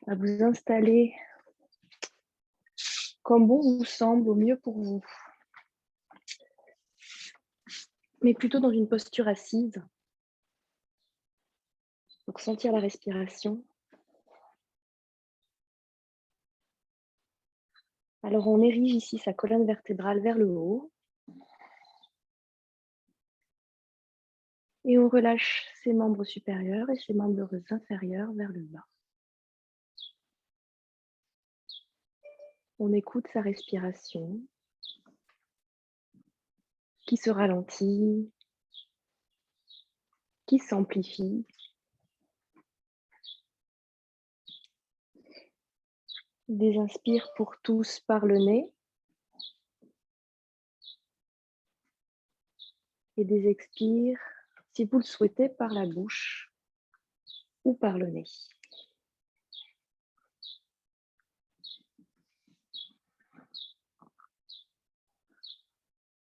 à vous installer comme bon vous semble, au mieux pour vous, mais plutôt dans une posture assise. Donc sentir la respiration. Alors on érige ici sa colonne vertébrale vers le haut. Et on relâche ses membres supérieurs et ses membres inférieurs vers le bas. On écoute sa respiration qui se ralentit, qui s'amplifie. Des inspires pour tous par le nez et des expires, si vous le souhaitez, par la bouche ou par le nez.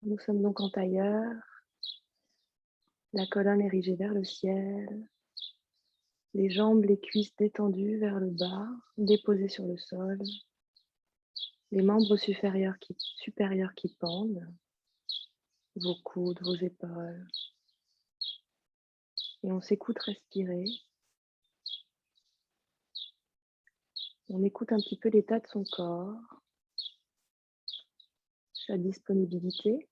Nous sommes donc en tailleur, la colonne érigée vers le ciel, les jambes, les cuisses détendues vers le bas, déposées sur le sol, les membres supérieurs qui pendent, vos coudes, vos épaules. Et on s'écoute respirer. On écoute un petit peu l'état de son corps, sa disponibilité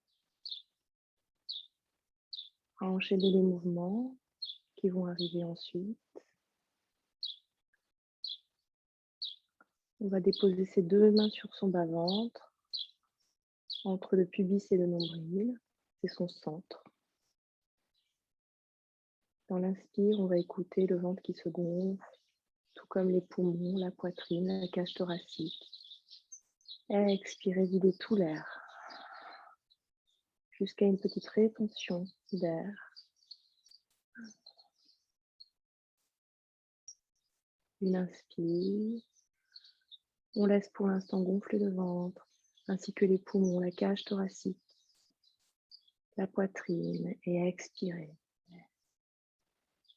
à enchaîner les mouvements qui vont arriver ensuite. On va déposer ses deux mains sur son bas-ventre, entre le pubis et le nombril, c'est son centre. Dans l'inspire, on va écouter le ventre qui se gonfle, tout comme les poumons, la poitrine, la cage thoracique. Expirez, videz tout l'air, jusqu'à une petite rétention d'air. Une inspire. On laisse pour l'instant gonfler le ventre, ainsi que les poumons, la cage thoracique, la poitrine, et expirer.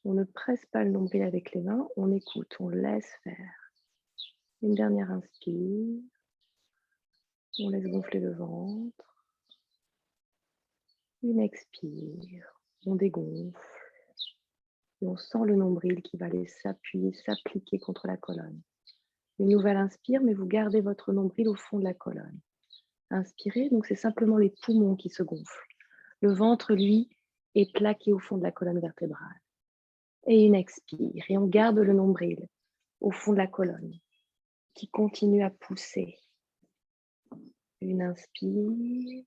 On ne presse pas le nombril avec les mains, on écoute, on laisse faire. Une dernière inspire. On laisse gonfler le ventre. Une expire. On dégonfle. Et on sent le nombril qui va aller s'appuyer, s'appliquer contre la colonne. Une nouvelle inspire, mais vous gardez votre nombril au fond de la colonne. Inspirez, donc c'est simplement les poumons qui se gonflent. Le ventre, lui, est plaqué au fond de la colonne vertébrale. Et une expire, et on garde le nombril au fond de la colonne qui continue à pousser. Une inspire,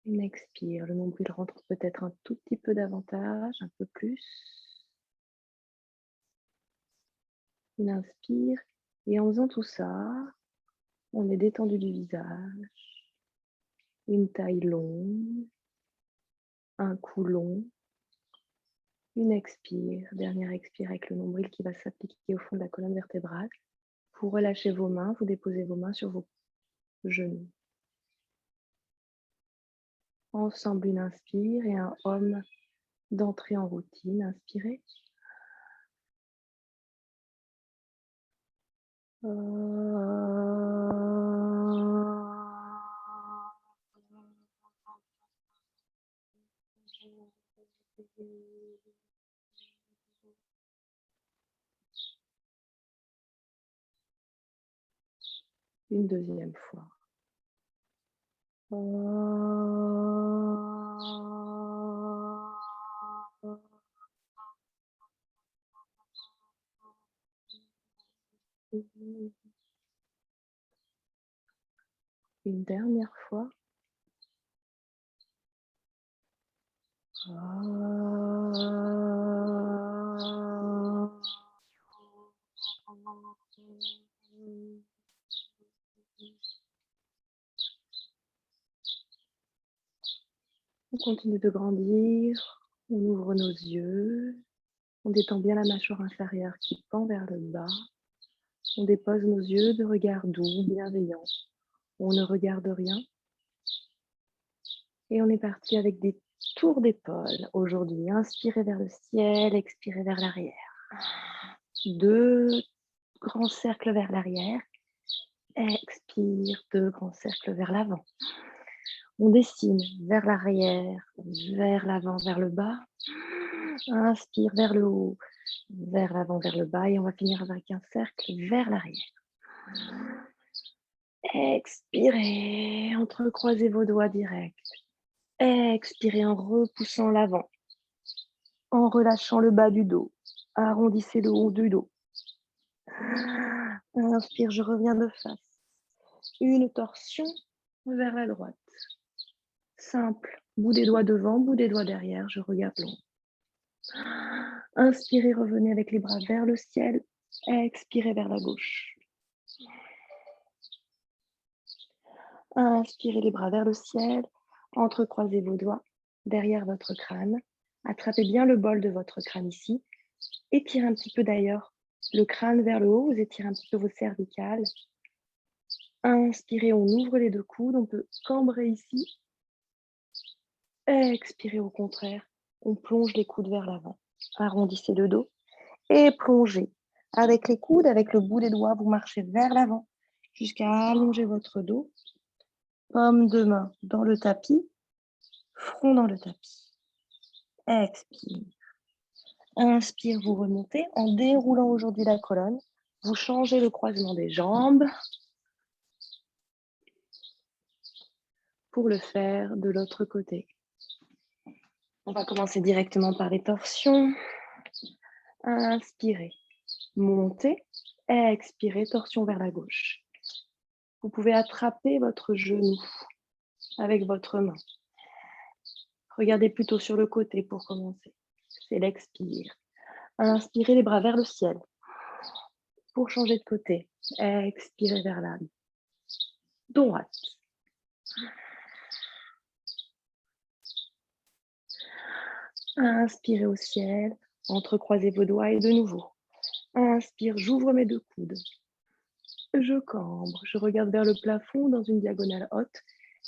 une expire. Le nombril rentre peut-être un tout petit peu davantage, un peu plus. Une inspire, et en faisant tout ça, on est détendu du visage, une taille longue, un cou long. Une expire, dernière expire avec le nombril qui va s'appliquer au fond de la colonne vertébrale. Vous relâchez vos mains, vous déposez vos mains sur vos genoux. Ensemble, une inspire et un hum d'entrée en routine. Inspirez. Une deuxième fois. Une dernière fois. On continue de grandir, on ouvre nos yeux, on détend bien la mâchoire inférieure qui pend vers le bas. On dépose nos yeux de regard doux, bienveillant. On ne regarde rien. Et on est parti avec des tours d'épaule aujourd'hui. Inspirez vers le ciel, expirez vers l'arrière. 2 grands cercles vers l'arrière. Expire, 2 grands cercles vers l'avant. On dessine vers l'arrière, vers l'avant, vers le bas. Inspire vers le haut, vers l'avant, vers le bas. Et on va finir avec un cercle vers l'arrière. Expirez, entrecroisez vos doigts directs. Expirez en repoussant l'avant, en relâchant le bas du dos. Arrondissez le haut du dos. Inspire, je reviens de face. Une torsion vers la droite. Simple. Bout des doigts devant, bout des doigts derrière. Je regarde long. Inspirez, revenez avec les bras vers le ciel. Expirez vers la gauche. Inspirez les bras vers le ciel. Entrecroisez vos doigts derrière votre crâne. Attrapez bien le bol de votre crâne ici. Étirez un petit peu d'ailleurs le crâne vers le haut. Vous étirez un petit peu vos cervicales. Inspirez, on ouvre les 2 coudes. On peut cambrer ici. Expirez au contraire. On plonge les coudes vers l'avant. Arrondissez le dos. Et plongez. Avec les coudes, avec le bout des doigts, vous marchez vers l'avant jusqu'à allonger votre dos. Paume de main dans le tapis. Front dans le tapis. Expire. Inspire, vous remontez en déroulant aujourd'hui la colonne. Vous changez le croisement des jambes pour le faire de l'autre côté. On va commencer directement par les torsions. Inspirez, montez, expirez, torsion vers la gauche. Vous pouvez attraper votre genou avec votre main. Regardez plutôt sur le côté pour commencer. C'est l'expire. Inspirez les bras vers le ciel. Pour changer de côté, expirez vers la droite. Inspirez au ciel, entrecroisez vos doigts et de nouveau. Inspire, j'ouvre mes 2 coudes. Je cambre, je regarde vers le plafond dans une diagonale haute.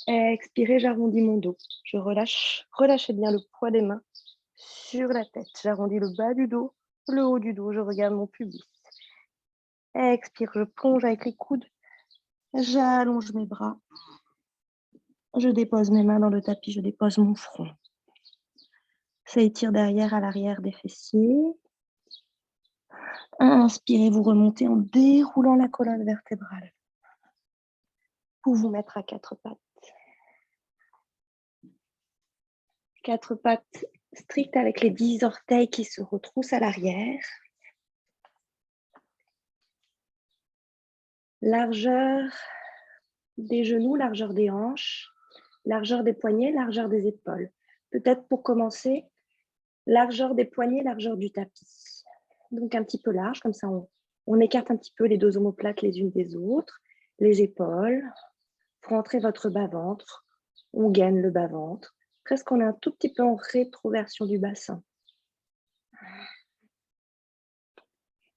Expirez, j'arrondis mon dos. Je relâche, relâchez bien le poids des mains sur la tête. J'arrondis le bas du dos, le haut du dos, je regarde mon pubis. Expire, je plonge avec les coudes. J'allonge mes bras. Je dépose mes mains dans le tapis, je dépose mon front. Ça étire derrière à l'arrière des fessiers. Inspirez, vous remontez en déroulant la colonne vertébrale. Vous vous mettre à 4 pattes. 4 pattes strictes avec les 10 orteils qui se retroussent à l'arrière. Largeur des genoux, largeur des hanches, largeur des poignets, largeur des épaules. Peut-être pour commencer, largeur des poignets, largeur du tapis. Donc un petit peu large, comme ça on écarte un petit peu les 2 omoplates les unes des autres, les épaules. Vous rentrez votre bas-ventre, on gaine le bas-ventre. Presque on est un tout petit peu en rétroversion du bassin.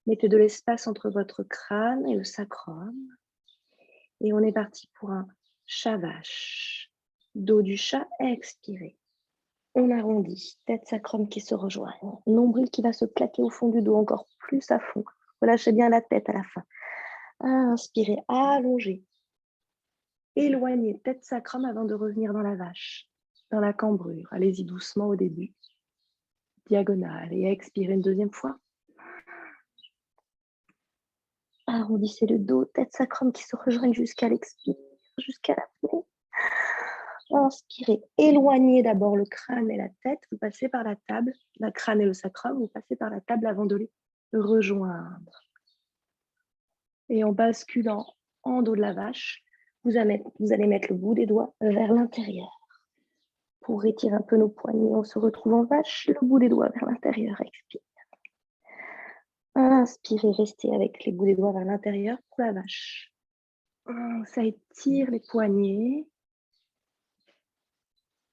Mettez de l'espace entre votre crâne et le sacrum. Et on est parti pour un chat vache. Dos du chat, expirez. On arrondit, tête sacrum qui se rejoignent. Nombril qui va se claquer au fond du dos encore plus à fond. Relâchez bien la tête à la fin. Inspirez, allongez. Éloignez tête sacrum avant de revenir dans la vache, dans la cambrure. Allez-y doucement au début. Diagonale et expirez une 2e fois. Arrondissez le dos, tête sacrum qui se rejoignent jusqu'à l'expire, jusqu'à l'apnée. Inspirez, éloignez d'abord le crâne et la tête, vous passez par la table, la crâne et le sacrum, vous passez par la table avant de les rejoindre. Et en basculant en dos de la vache, vous allez mettre le bout des doigts vers l'intérieur. Pour étirer un peu nos poignets, on se retrouve en vache, le bout des doigts vers l'intérieur, expire. Inspirez, restez avec les bouts des doigts vers l'intérieur pour la vache. Ça étire les poignets.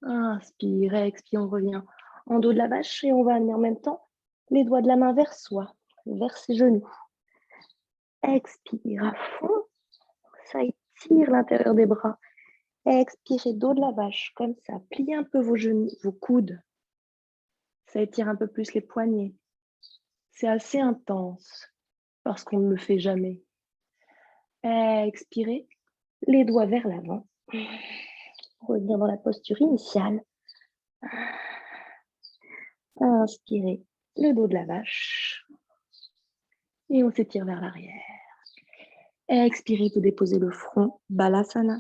Inspire, expire, on revient en dos de la vache et on va amener en même temps les doigts de la main vers soi, vers ses genoux. Expire à fond, ça étire l'intérieur des bras. Expirez, dos de la vache, comme ça. Pliez un peu vos genoux, vos coudes. Ça étire un peu plus les poignets. C'est assez intense. parce qu'on ne le fait jamais. Expirez, les doigts vers l'avant. Revenir dans la posture initiale. Inspirez, le dos de la vache. Et on s'étire vers l'arrière. Expirez, vous déposez le front, Balasana.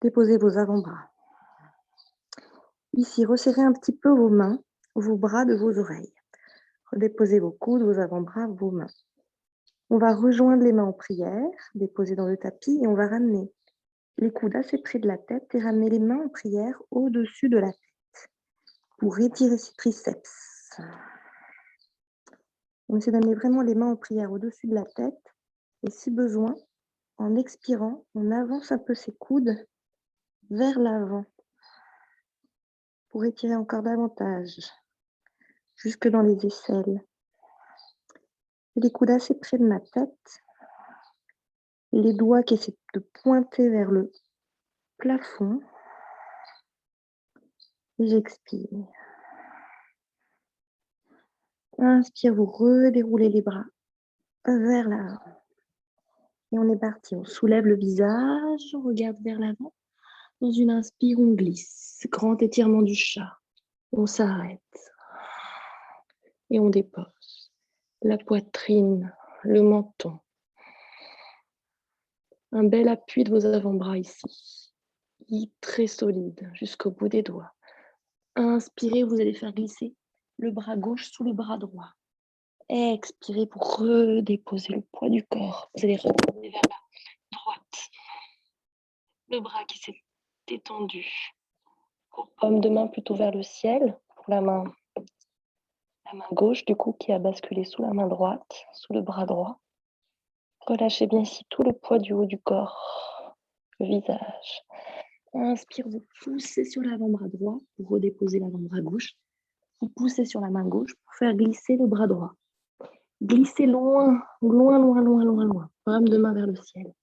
Déposez vos avant-bras. Ici, resserrez un petit peu vos mains, vos bras de vos oreilles. Redéposez vos coudes, vos avant-bras, vos mains. On va rejoindre les mains en prière, déposer dans le tapis et on va ramener les coudes assez près de la tête et ramener les mains en prière au-dessus de la tête pour étirer ses triceps. On essaie d'amener vraiment les mains en prière au-dessus de la tête et si besoin, en expirant, on avance un peu ses coudes vers l'avant pour étirer encore davantage jusque dans les aisselles. Les coudes assez près de ma tête, les doigts qui essaient de pointer vers le plafond. Et j'expire. Inspire, vous redéroulez les bras vers l'avant. Et on est parti. On soulève le visage, on regarde vers l'avant. Dans une inspire, on glisse. Grand étirement du chat. On s'arrête. Et on dépose la poitrine, le menton. Un bel appui de vos avant-bras ici. Très solide jusqu'au bout des doigts. Inspirez, vous allez faire glisser le bras gauche sous le bras droit. Expirez pour redéposer le poids du corps. Vous allez retourner vers la droite. Le bras qui s'est étendu. Paume de main plutôt vers le ciel. Pour la main gauche, du coup, qui a basculé sous la main droite, sous le bras droit. Relâchez bien ici tout le poids du haut du corps, le visage. Inspire, vous poussez sur l'avant-bras droit pour redéposer l'avant-bras gauche. Vous poussez sur la main gauche pour faire glisser le bras droit. Glissez loin, loin, loin, loin, loin, loin. Paume de main vers le ciel.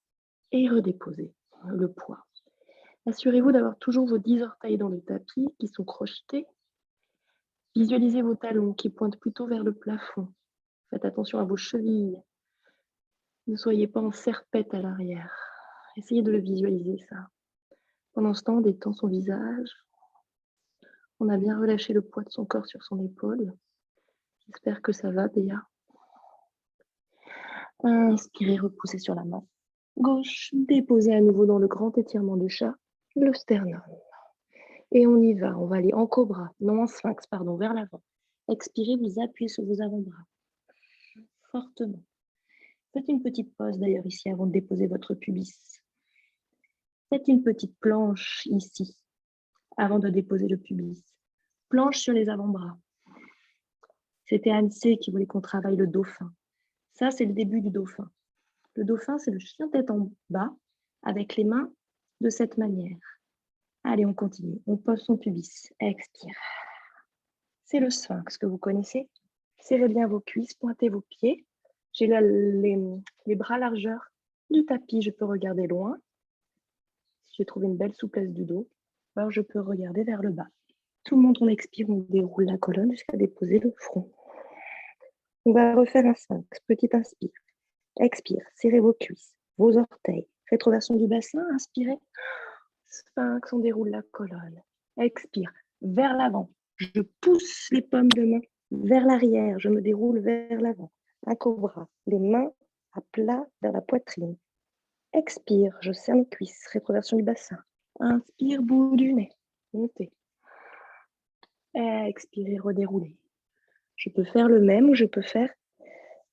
Et redéposez le poids. Assurez-vous d'avoir toujours vos 10 orteils dans le tapis qui sont crochetés. Visualisez vos talons qui pointent plutôt vers le plafond. Faites attention à vos chevilles. Ne soyez pas en serpette à l'arrière. Essayez de le visualiser, ça. Pendant ce temps, on détend son visage. On a bien relâché le poids de son corps sur son épaule. J'espère que ça va, Béa. Inspirez, repoussez sur la main gauche. Déposez à nouveau dans le grand étirement du chat, le sternum. Et on y va. On va aller en cobra, non en sphinx, pardon, vers l'avant. Expirez, vous appuyez sur vos avant-bras. Fortement. Faites une petite pause d'ailleurs ici avant de déposer votre pubis. Faites une petite planche ici avant de déposer le pubis. Planche sur les avant-bras. C'était Anne-C qui voulait qu'on travaille le dauphin. Ça, c'est le début du dauphin. Le dauphin, c'est le chien tête en bas avec les mains de cette manière. Allez, on continue. On pose son pubis. Expire. C'est le sphinx que vous connaissez. Serrez bien vos cuisses, pointez vos pieds. J'ai là les bras largeur du tapis. Je peux regarder loin. Si j'ai trouvé une belle souplesse du dos, alors je peux regarder vers le bas. Tout le monde, on expire, on déroule la colonne jusqu'à déposer le front. On va refaire un sphinx. Petit inspire. Expire. Serrez vos cuisses, vos orteils. Rétroversion du bassin. Inspirez. Sphinx, on déroule la colonne. Expire. Vers l'avant. Je pousse les paumes de main vers l'arrière. Je me déroule vers l'avant. Un cobra. Les mains à plat vers la poitrine. Expire. Je serre mes cuisses. Rétroversion du bassin. Inspire, bout du nez. Montez. Expirez, redéroulez. Je peux faire le même ou je peux faire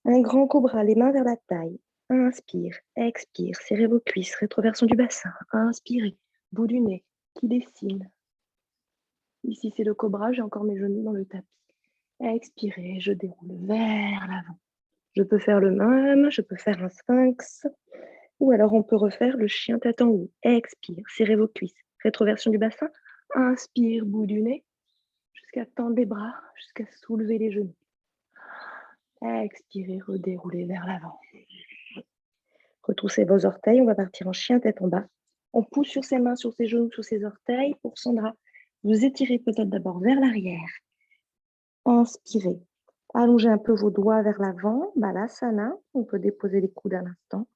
un grand cobra, les mains vers la taille. Inspire, expire, serrez vos cuisses, rétroversion du bassin. Inspirez, bout du nez qui dessine. Ici, c'est le cobra, j'ai encore mes genoux dans le tapis. Expirez, je déroule vers l'avant. Je peux faire le même, je peux faire un sphinx. Ou alors, on peut refaire le chien tête en haut. Expire, serrez vos cuisses, rétroversion du bassin. Inspire, bout du nez, jusqu'à tendre les bras, jusqu'à soulever les genoux. Expirez, redéroulez vers l'avant. Retroussez vos orteils, on va partir en chien tête en bas. On pousse sur ses mains, sur ses genoux, sur ses orteils. Pour Sandra, vous étirez peut-être d'abord vers l'arrière. Inspirez, Allongez un peu vos doigts vers l'avant, Balasana. On peut déposer les coudes à l'instant.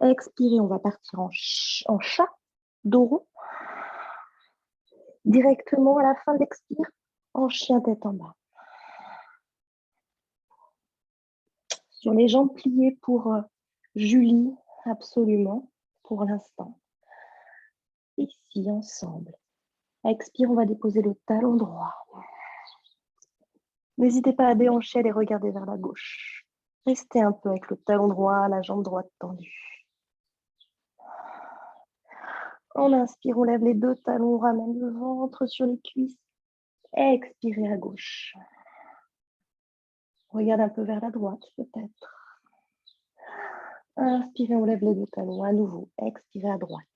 Expirez, on va partir en chat, dos rond. Directement à la fin de l'expire, en chien tête en bas. Sur les jambes pliées pour Julie, absolument, pour l'instant. Ici, ensemble. Expire, on va déposer le talon droit. N'hésitez pas à déhancher et regarder vers la gauche. Restez un peu avec le talon droit, la jambe droite tendue. On inspire, on lève les deux talons, on ramène le ventre sur les cuisses. Expirez à gauche. Regarde un peu vers la droite, peut-être. Inspirez, on lève les deux talons. À nouveau, expirez à droite.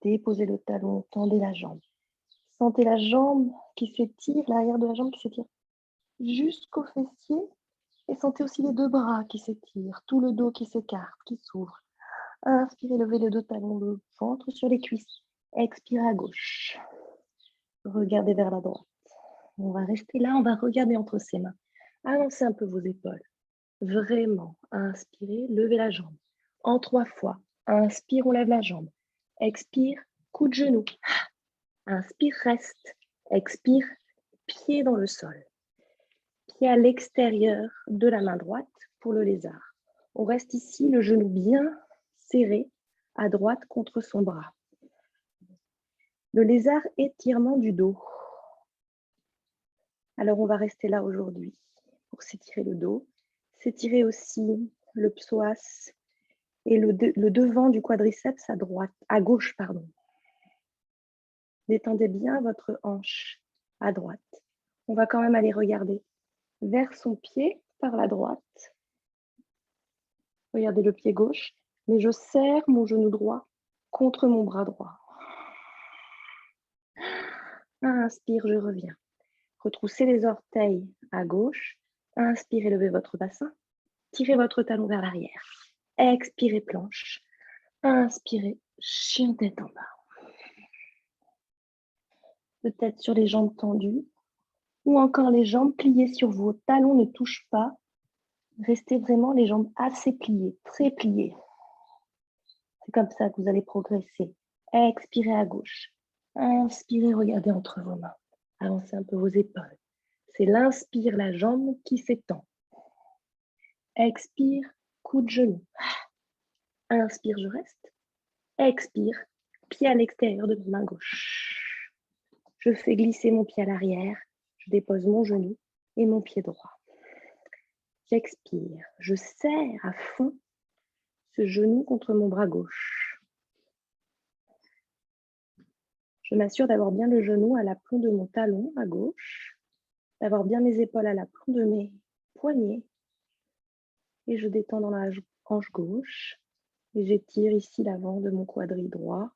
Déposez le talon, tendez la jambe. Sentez la jambe qui s'étire, l'arrière de la jambe qui s'étire jusqu'au fessier. Et sentez aussi les deux bras qui s'étirent, tout le dos qui s'écarte, qui s'ouvre. Inspirez, levez les deux talons, le ventre sur les cuisses. Expirez à gauche. Regardez vers la droite. On va rester là, on va regarder entre ses mains. Avancez un peu vos épaules. Vraiment, inspirez, levez la jambe. En 3 fois. Inspire, on lève la jambe. Expire, coup de genou. Inspire, reste. Expire, pied dans le sol. Pied à l'extérieur de la main droite pour le lézard. On reste ici, le genou bien serré à droite contre son bras. Le lézard, étirement du dos. Alors, on va rester là aujourd'hui pour s'étirer le dos. S'étirer aussi le psoas et le devant du quadriceps à gauche. Détendez bien votre hanche à droite. On va quand même aller regarder vers son pied par la droite. Regardez le pied gauche, mais je serre mon genou droit contre mon bras droit. Inspire, je reviens. Retroussez les orteils à gauche. Inspirez, levez votre bassin. Tirez votre talon vers l'arrière. Expirez, planche. Inspirez, chien tête en bas. Peut-être sur les jambes tendues ou encore les jambes pliées sur vos talons ne touchent pas. Restez vraiment les jambes assez pliées, très pliées. C'est comme ça que vous allez progresser. Expirez à gauche. Inspirez, regardez entre vos mains. Avancez un peu vos épaules. C'est l'inspire, la jambe qui s'étend. Expire, coup de genou. Inspire, je reste. Expire, pied à l'extérieur de ma main gauche. Je fais glisser mon pied à l'arrière. Je dépose mon genou et mon pied droit. J'expire. Je serre à fond ce genou contre mon bras gauche. Je m'assure d'avoir bien le genou à l'aplomb de mon talon à gauche, d'avoir bien mes épaules à l'aplomb de mes poignets. Et je détends dans la hanche gauche. Et j'étire ici l'avant de mon quadri droit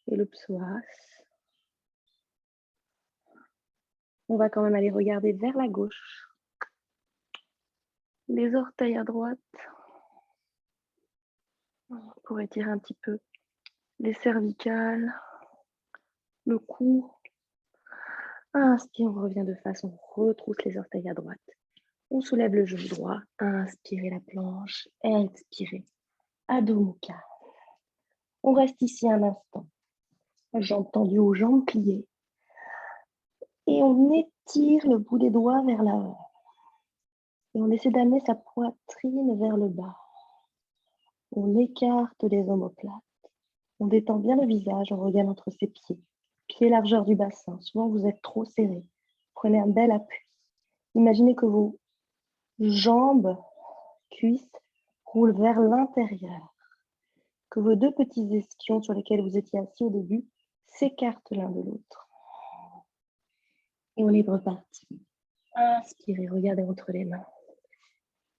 et le psoas. On va quand même aller regarder vers la gauche. Les orteils à droite. Pour étirer un petit peu les cervicales, le cou. Inspire, on revient de face, on retrousse les orteils à droite. On soulève le genou droit, inspirez la planche, expirez, Adho Mukha. On reste ici un instant, jambes tendues aux jambes pliées. Et on étire le bout des doigts vers l'avant. Et on essaie d'amener sa poitrine vers le bas. On écarte les omoplates. On détend bien le visage, on regarde entre ses pieds. Pieds largeur du bassin. Souvent, vous êtes trop serré. Prenez un bel appui. Imaginez que vos jambes, cuisses, roulent vers l'intérieur. Que vos deux petits ischions sur lesquels vous étiez assis au début s'écartent l'un de l'autre. Et on est reparti. Inspirez, regardez entre les mains.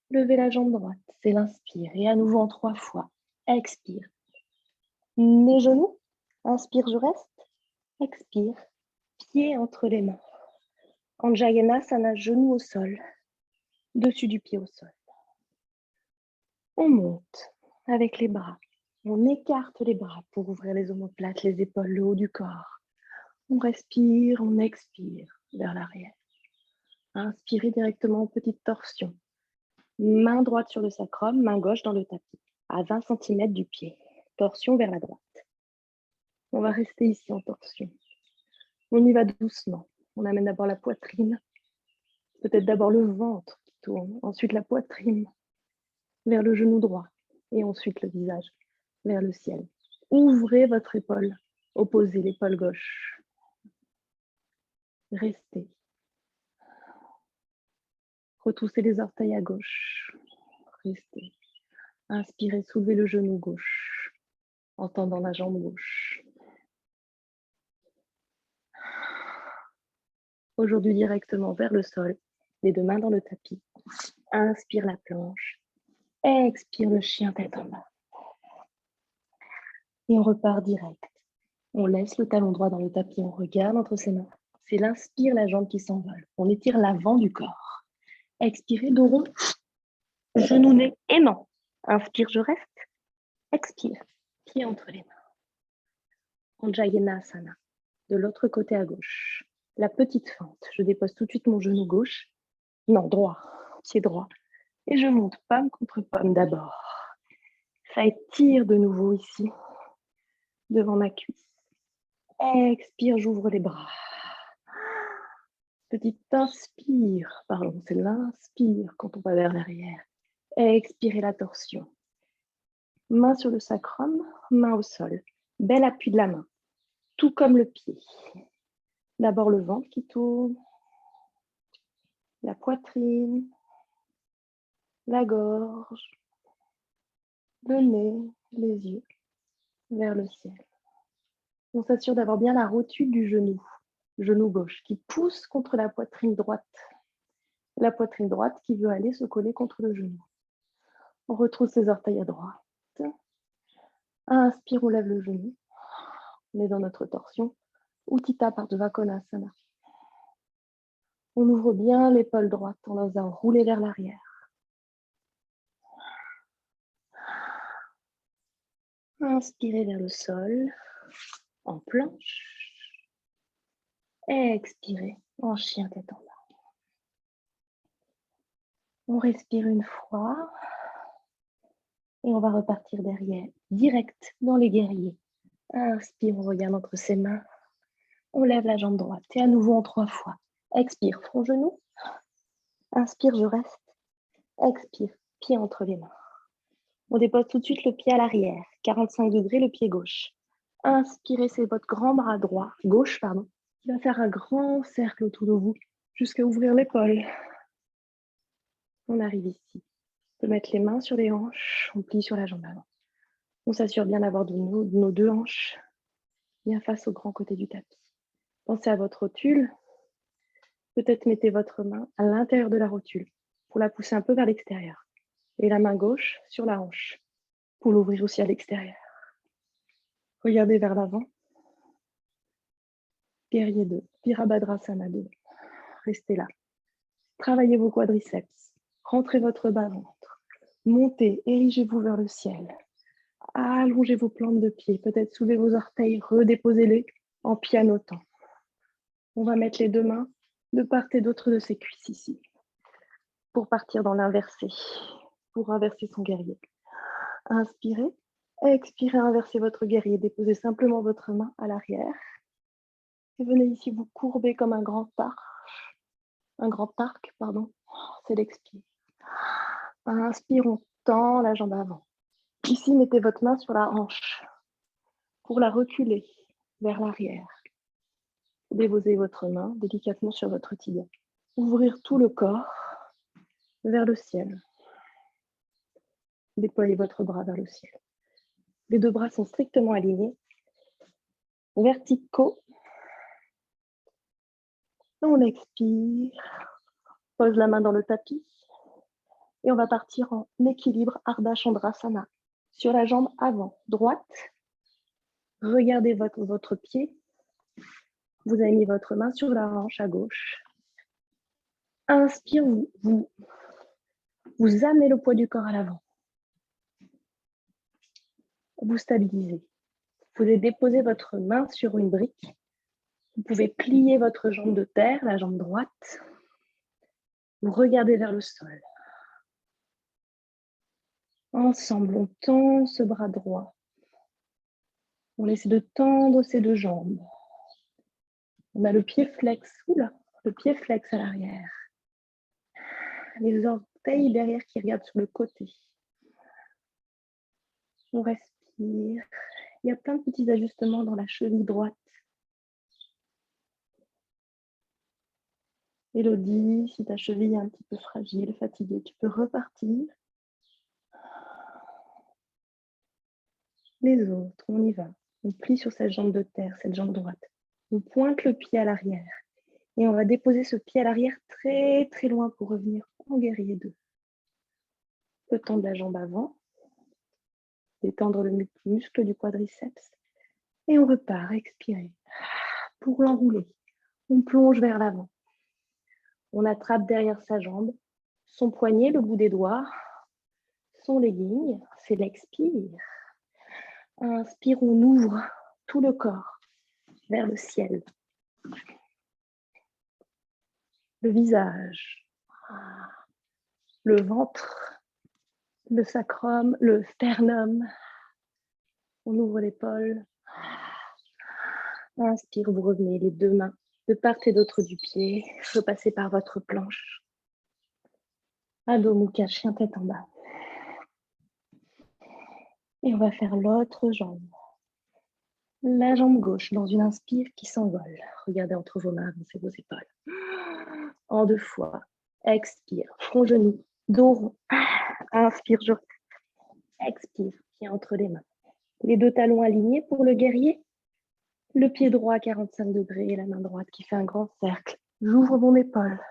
Levez la jambe droite, c'est l'inspire. Et à nouveau en 3 fois. Expire. Mes genoux. Inspire, je reste. Expire. Pied entre les mains. Anjayanasana, genou au sol. Dessus du pied au sol. On monte avec les bras. On écarte les bras pour ouvrir les omoplates, les épaules, le haut du corps. On respire, on expire vers l'arrière. Inspirez directement en petite torsion. Main droite sur le sacrum, main gauche dans le tapis, à 20 cm du pied. Torsion vers la droite. On va rester ici en torsion. On y va doucement. On amène d'abord la poitrine, peut-être d'abord le ventre qui tourne, ensuite la poitrine vers le genou droit et ensuite le visage vers le ciel. Ouvrez votre épaule, opposez l'épaule gauche. Restez. Retroussez les orteils à gauche. Restez. Inspirez, soulevez le genou gauche en tendant la jambe gauche. Aujourd'hui directement vers le sol, les deux mains dans le tapis. Inspire la planche. Expire le chien tête en bas. Et on repart direct. On laisse le talon droit dans le tapis, on regarde entre ses mains. C'est l'inspire, la jambe qui s'envole. On étire l'avant du corps. Expirez, dos rond, genou, nez, aimant. Inspire, je reste. Expire, pied entre les mains. Anjayanasana, de l'autre côté à gauche. La petite fente, je dépose tout de suite mon genou gauche. Non, droit, pied droit. Et je monte pomme contre pomme d'abord. Ça étire de nouveau ici, devant ma cuisse. Expire, j'ouvre les bras. Petite inspire, pardon, c'est l'inspire quand on va vers l'arrière. Expirez la torsion. Main sur le sacrum, main au sol. Bel appui de la main, tout comme le pied. D'abord le ventre qui tourne, la poitrine, la gorge, le nez, les yeux, vers le ciel. On s'assure d'avoir bien la rotule du genou gauche qui pousse contre la poitrine droite. La poitrine droite qui veut aller se coller contre le genou. On retrousse les orteils à droite. Inspire, on lève le genou. On est dans notre torsion. Utthita Urdhva Konasana. On ouvre bien l'épaule droite en osant rouler vers l'arrière. Inspirez vers le sol, en planche. Expirez, en chien tête en bas. On respire une fois. Et on va repartir derrière, direct dans les guerriers. Inspire, on regarde entre ses mains. On lève la jambe droite. Et à nouveau en 3 fois. Expire, front, genou. Inspire, je reste. Expire, pied entre les mains. On dépose tout de suite le pied à l'arrière. 45 degrés, le pied gauche. Inspirez, c'est votre grand bras droit, gauche, pardon, qui va faire un grand cercle autour de vous jusqu'à ouvrir l'épaule. On arrive ici. On peut mettre les mains sur les hanches. On plie sur la jambe avant. On s'assure bien d'avoir nos 2 hanches bien face au grand côté du tapis. Pensez à votre rotule. Peut-être mettez votre main à l'intérieur de la rotule pour la pousser un peu vers l'extérieur. Et la main gauche sur la hanche pour l'ouvrir aussi à l'extérieur. Regardez vers l'avant. Guerrier 2, Virabhadrasana 2. Restez là. Travaillez vos quadriceps. Rentrez votre bas-ventre. Montez, érigez-vous vers le ciel. Allongez vos plantes de pied. Peut-être soulevez vos orteils, redéposez-les en pianotant. On va mettre les 2 mains de part et d'autre de ses cuisses ici. Pour partir dans l'inversé. Pour inverser son guerrier. Inspirez. Expirez, inversez votre guerrier. Déposez simplement votre main à l'arrière. Et venez ici vous courber comme un grand arc. C'est l'expire. Inspire, on tend la jambe avant. Ici, mettez votre main sur la hanche pour la reculer vers l'arrière. Déposez votre main délicatement sur votre tibia. Ouvrir tout le corps vers le ciel. Déployez votre bras vers le ciel. Les 2 bras sont strictement alignés, verticaux. On expire, pose la main dans le tapis et on va partir en équilibre Ardha Chandrasana. Sur la jambe avant, droite, regardez votre pied. Vous avez mis votre main sur la hanche à gauche. Inspire, vous amenez le poids du corps à l'avant. Vous stabilisez. Vous pouvez déposer votre main sur une brique. Vous pouvez plier votre jambe de terre, la jambe droite. Vous regardez vers le sol. Ensemble, on tend ce bras droit. On essaie de tendre ses deux jambes. On a le pied flex, le pied flex à l'arrière. Les orteils derrière qui regardent sur le côté. On respire. Il y a plein de petits ajustements dans la cheville droite. Élodie, si ta cheville est un petit peu fragile, fatiguée, tu peux repartir. Les autres, on y va. On plie sur cette jambe de terre, cette jambe droite. On pointe le pied à l'arrière. Et on va déposer ce pied à l'arrière très très loin pour revenir en guerrier 2. On peut tendre la jambe avant. Détendre le muscle du quadriceps. Et on repart, expirer. Pour l'enrouler, on plonge vers l'avant. On attrape derrière sa jambe, son poignet, le bout des doigts, son legging, c'est l'expire. Inspire, on ouvre tout le corps vers le ciel. Le visage, le ventre, le sacrum, le sternum. On ouvre l'épaule. Inspire, vous revenez les deux mains de part et d'autre du pied. Repassez par votre planche. Adho Mukha, chien tête en bas. Et on va faire l'autre jambe. La jambe gauche dans une inspire qui s'envole. Regardez entre vos mains, avancez vos épaules. En 2 fois. Expire, front, genou, dos rond. Inspire, je expire, pied entre les mains. Les deux talons alignés pour le guerrier. Le pied droit à 45 degrés et la main droite qui fait un grand cercle. J'ouvre mon épaule.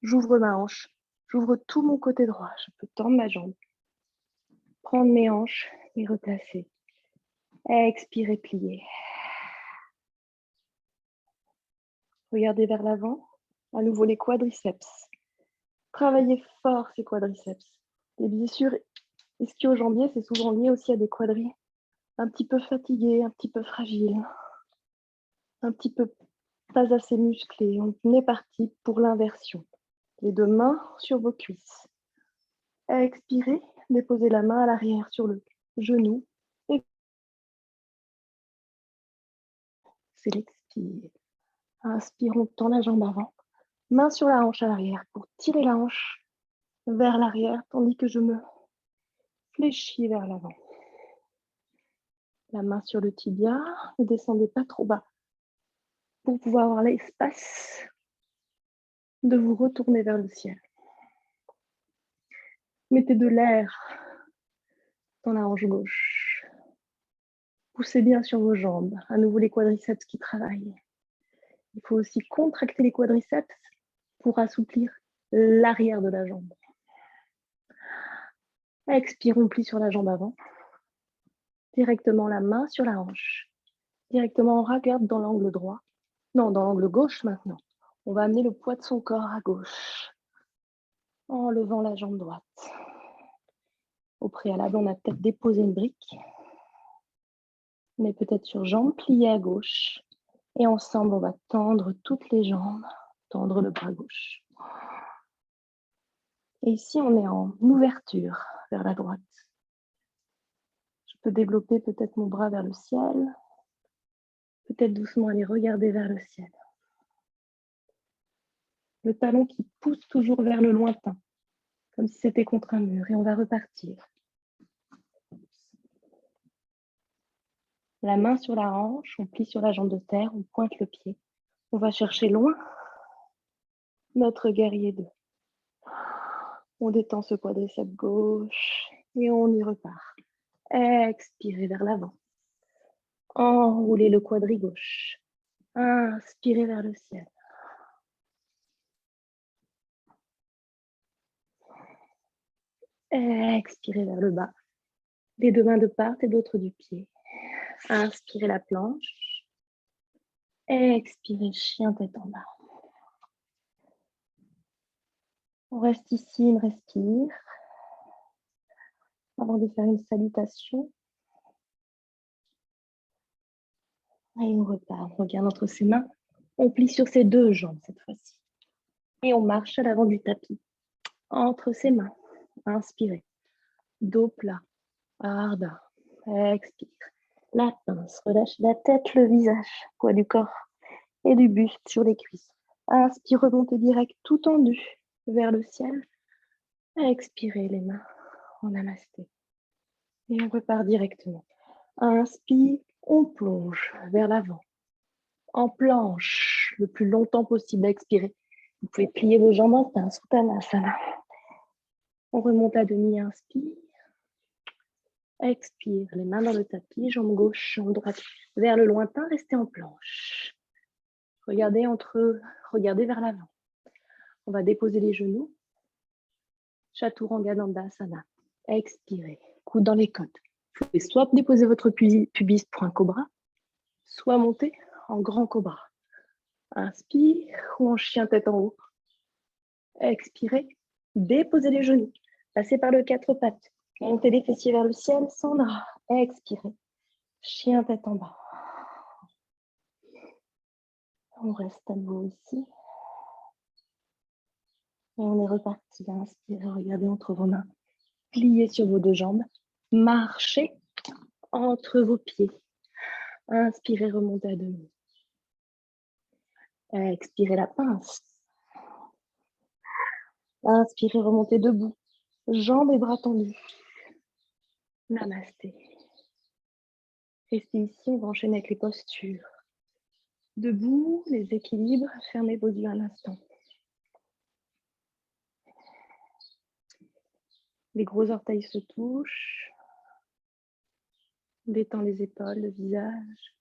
J'ouvre ma hanche. J'ouvre tout mon côté droit. Je peux tendre ma jambe. Prendre mes hanches et replacer. Expirer, plier. Regardez vers l'avant. À nouveau les quadriceps. Travaillez fort ces quadriceps. Les blessures ischio-jambiers, c'est souvent lié aussi à des quadris un petit peu fatigués, un petit peu fragiles, un petit peu pas assez musclés. On est parti pour l'inversion. Les deux mains sur vos cuisses. Expirez, déposez la main à l'arrière sur le genou. C'est l'expire. Inspire, on tend la jambe avant. Main sur la hanche à l'arrière pour tirer la hanche vers l'arrière, tandis que je me fléchis vers l'avant. La main sur le tibia, ne descendez pas trop bas pour pouvoir avoir l'espace de vous retourner vers le ciel. Mettez de l'air dans la hanche gauche. Poussez bien sur vos jambes. À nouveau les quadriceps qui travaillent. Il faut aussi contracter les quadriceps pour assouplir l'arrière de la jambe. Expire, on plie sur la jambe avant. Directement la main sur la hanche. Directement, on regarde dans l'angle droit. Non, dans l'angle gauche maintenant. On va amener le poids de son corps à gauche. En levant la jambe droite. Au préalable, on a peut-être déposé une brique. On est peut-être sur jambe pliée à gauche. Et ensemble, on va tendre toutes les jambes, tendre le bras gauche. Et ici, on est en ouverture vers la droite. Je peux développer peut-être mon bras vers le ciel. Peut-être doucement aller regarder vers le ciel. Le talon qui pousse toujours vers le lointain, comme si c'était contre un mur. Et on va repartir. La main sur la hanche, on plie sur la jambe de terre, on pointe le pied. On va chercher loin notre guerrier 2. On détend ce quadriceps gauche et on y repart. Expirez vers l'avant. Enroulez le quadri gauche. Inspirez vers le ciel. Expirez vers le bas. Les deux mains de part et d'autre du pied. Inspirez la planche. Expirez, chien tête en bas. On reste ici, on respire. Avant de faire une salutation. Et on repart. On regarde entre ses mains. On plie sur ses deux jambes cette fois-ci. Et on marche à l'avant du tapis. Entre ses mains. Inspirez. Dos plat. Ardent. Expire. La pince. Relâchez la tête, le visage. Poids du corps et du buste sur les cuisses. Inspire, remontez direct tout tendu vers le ciel. Expirez les mains en namasté. Et on repart directement. Inspire, on plonge vers l'avant. En planche, le plus longtemps possible. Expirez. Vous pouvez plier vos jambes en pince, Uttanasana. On remonte à demi, inspire. Expire, les mains dans le tapis, jambe gauche, jambe droite vers le lointain, restez en planche. Regardez vers l'avant. On va déposer les genoux. Chaturanga Dandasana. Expirez, coude dans les côtes. Vous pouvez soit déposer votre pubis pour un cobra, soit monter en grand cobra. Inspire ou en chien tête en haut. Expirez, déposez les genoux. Passez par le quatre pattes. Montez les fessiers vers le ciel, Sandra. Expirez. Chien tête en bas. On reste à nouveau ici. Et on est reparti. Inspirez, regardez entre vos mains. Pliez sur vos deux jambes. Marchez entre vos pieds. Inspirez, remontez à demi. Expirez la pince. Inspirez, remontez debout. Jambes et bras tendus. Namasté. Restez ici, on va enchaîner avec les postures. Debout, les équilibres, fermez vos yeux un instant. Les gros orteils se touchent. Détends les épaules, le visage.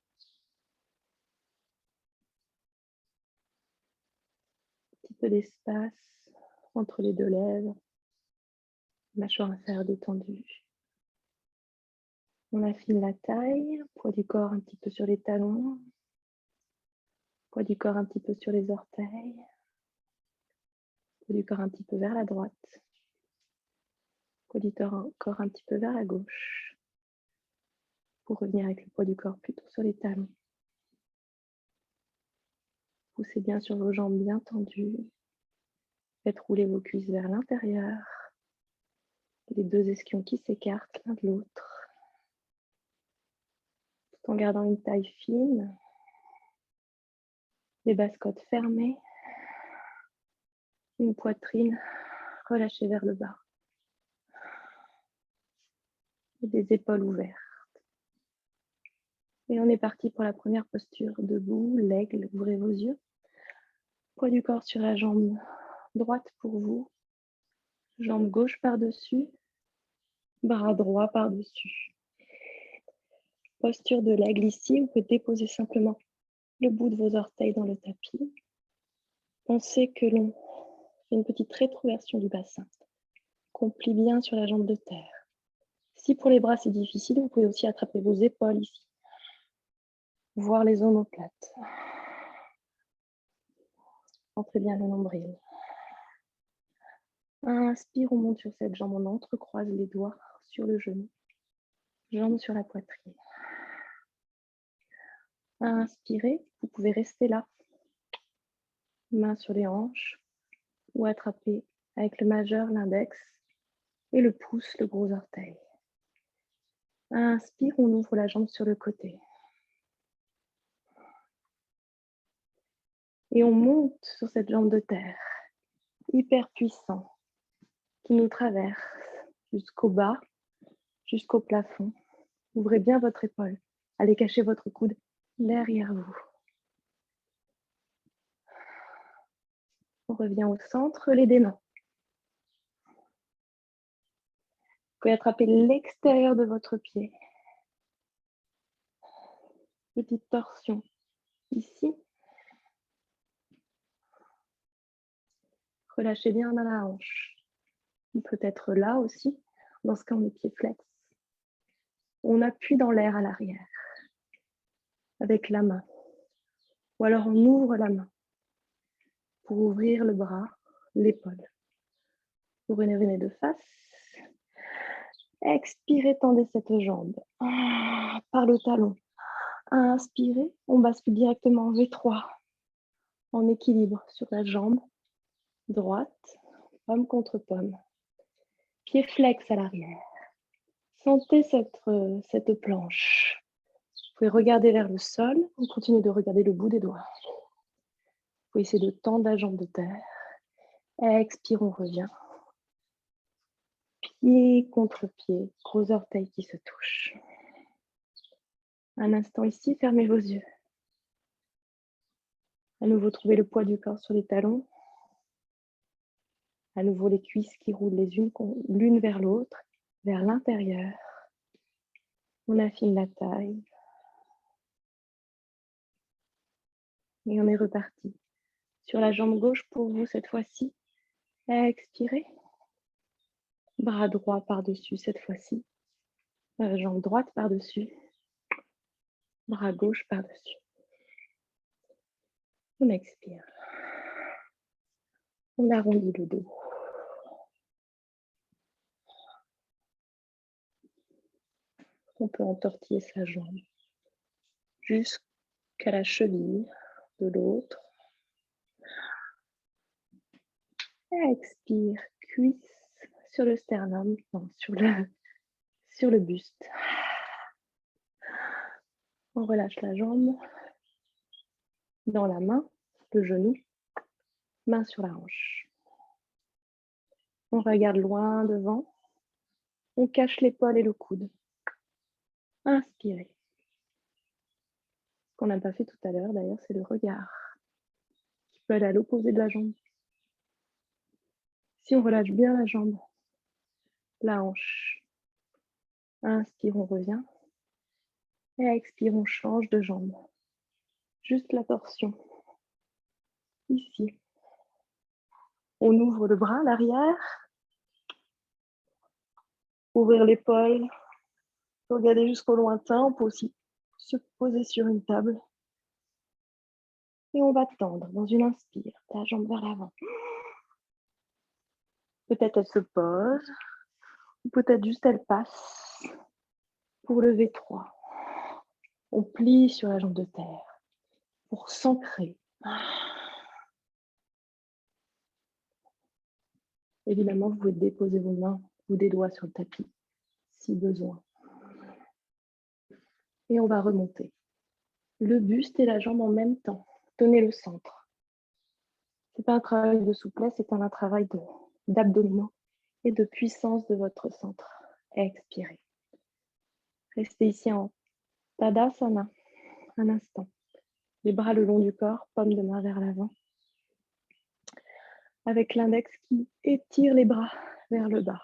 Un petit peu d'espace entre les deux lèvres. Mâchoire inférieure détendue. On affine la taille, poids du corps un petit peu sur les talons. Poids du corps un petit peu sur les orteils. Poids du corps un petit peu vers la droite. Poids du corps un petit peu vers la gauche. Pour revenir avec le poids du corps plutôt sur les talons. Poussez bien sur vos jambes bien tendues. Faites rouler vos cuisses vers l'intérieur. Les deux ischions qui s'écartent l'un de l'autre. Tout en gardant une taille fine. Les basses côtes fermées. Une poitrine relâchée vers le bas. Et des épaules ouvertes. Et on est parti pour la première posture. Debout, l'aigle, ouvrez vos yeux. Poids du corps sur la jambe droite pour vous. Jambe gauche par-dessus. Bras droit par-dessus. Posture de l'aigle ici. Vous pouvez déposer simplement le bout de vos orteils dans le tapis. Pensez que l'on fait une petite rétroversion du bassin. Qu'on plie bien sur la jambe de terre. Si pour les bras c'est difficile, vous pouvez aussi attraper vos épaules ici. Voir les omoplates. Entrez bien le nombril. Inspire, on monte sur cette jambe, on entrecroise les doigts sur le genou. Jambes sur la poitrine. Inspirez, vous pouvez rester là. Main sur les hanches ou attraper avec le majeur, l'index et le pouce, le gros orteil. Inspire, on ouvre la jambe sur le côté. Et on monte sur cette jambe de terre, hyper puissant, qui nous traverse jusqu'au bas, jusqu'au plafond. Ouvrez bien votre épaule. Allez cacher votre coude derrière vous. On revient au centre, les mains. Vous pouvez attraper l'extérieur de votre pied. Petite torsion ici. Relâchez bien dans la hanche. Il peut être là aussi, dans ce cas on est pied flex. On appuie dans l'air à l'arrière, avec la main. Ou alors on ouvre la main pour ouvrir le bras, l'épaule. Vous revenez de face. Expirez, tendez cette jambe par le talon. Inspirez, on bascule directement en V3, en équilibre sur la jambe. droite, pomme contre pomme. Pied flex à l'arrière. Sentez cette planche. Vous pouvez regarder vers le sol, ou continuez de regarder le bout des doigts. Vous pouvez essayer de tendre la jambe de terre. Expire, on revient. Pied contre pied, gros orteils qui se touchent. Un instant ici, fermez vos yeux. À nouveau, trouvez le poids du corps sur les talons. À nouveau, les cuisses qui roulent l'une vers l'autre, vers l'intérieur. On affine la taille. Et on est reparti. Sur la jambe gauche pour vous cette fois-ci. Expirez. Bras droit par-dessus cette fois-ci. Jambe droite par-dessus. Bras gauche par-dessus. On expire. On arrondit le dos. On peut entortiller sa jambe jusqu'à la cheville de l'autre. Expire, cuisse sur le sternum, non, sur le buste. On relâche la jambe dans la main, le genou, main sur la hanche. On regarde loin devant. On cache l'épaule et le coude. Inspirez. Ce qu'on n'a pas fait tout à l'heure, d'ailleurs, c'est le regard qui peut aller à l'opposé de la jambe. Si on relâche bien la jambe, la hanche. Inspire, on revient. Et expire, on change de jambe. Juste la torsion. Ici. On ouvre le bras à l'arrière. Ouvrir l'épaule. Regarder jusqu'au lointain. On peut aussi se poser sur une table. Et on va tendre dans une inspire. La jambe vers l'avant. Peut-être elle se pose. Ou peut-être juste elle passe. Pour le V3. On plie sur la jambe de terre. Pour s'ancrer. Évidemment, vous pouvez déposer vos mains ou des doigts sur le tapis, si besoin. Et on va remonter. Le buste et la jambe en même temps. Tenez le centre. Ce n'est pas un travail de souplesse, c'est un travail d'abdominaux et de puissance de votre centre. Expirez. Restez ici en Tadasana, un instant. Les bras le long du corps, paume de main vers l'avant. Avec l'index qui étire les bras vers le bas.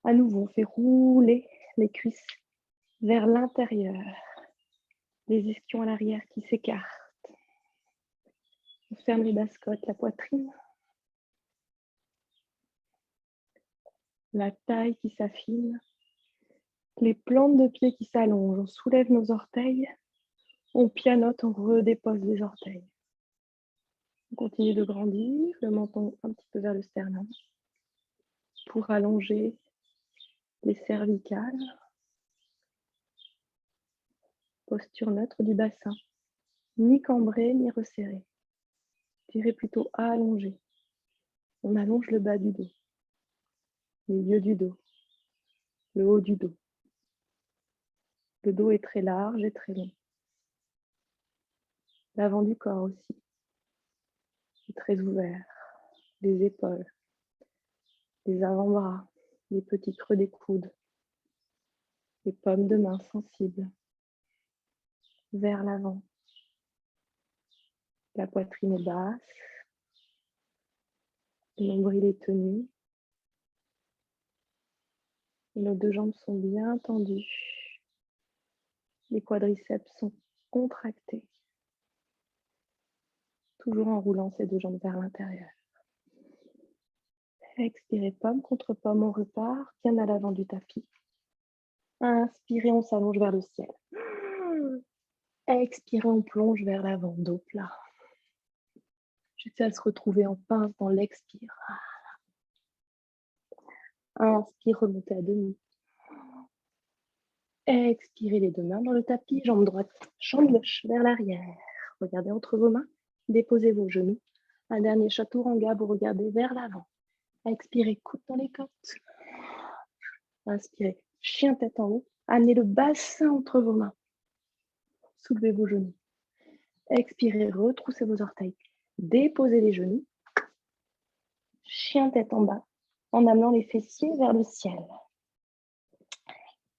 À nouveau, on fait rouler les cuisses vers l'intérieur. Les ischions à l'arrière qui s'écartent. On ferme les basses-côtes, la poitrine. La taille qui s'affine. Les plantes de pied qui s'allongent. On soulève nos orteils. On pianote, on redépose les orteils. On continue de grandir, le menton un petit peu vers le sternum. Pour allonger les cervicales. Posture neutre du bassin. Ni cambré, ni resserré. Je dirais plutôt allongé. On allonge le bas du dos. Le milieu du dos. Le haut du dos. Le dos est très large et très long. L'avant du corps aussi. est très ouvert. Les épaules. Les avant-bras. Les petits creux des coudes. Les paumes de main sensibles. Vers l'avant. La poitrine est basse. Le nombril est tenu. Et nos deux jambes sont bien tendues. Les quadriceps sont contractés. Toujours en roulant ces deux jambes vers l'intérieur. Expirez, pomme contre pomme, on repart, bien à l'avant du tapis. Inspirez, on s'allonge vers le ciel. Expirez, on plonge vers l'avant, dos plat. Jusqu'à se retrouver en pince dans l'expire. Inspire, remontez à demi. Expirez les deux mains dans le tapis, jambe droite, jambe gauche vers l'arrière. Regardez entre vos mains, déposez vos genoux Un dernier chaturanga, vous regardez vers l'avant. Expirez, coude dans les côtes. Inspirez, chien tête en haut. Amenez le bassin entre vos mains. Soulevez vos genoux. Expirez, retroussez vos orteils. Déposez les genoux. Chien tête en bas, en amenant les fessiers vers le ciel.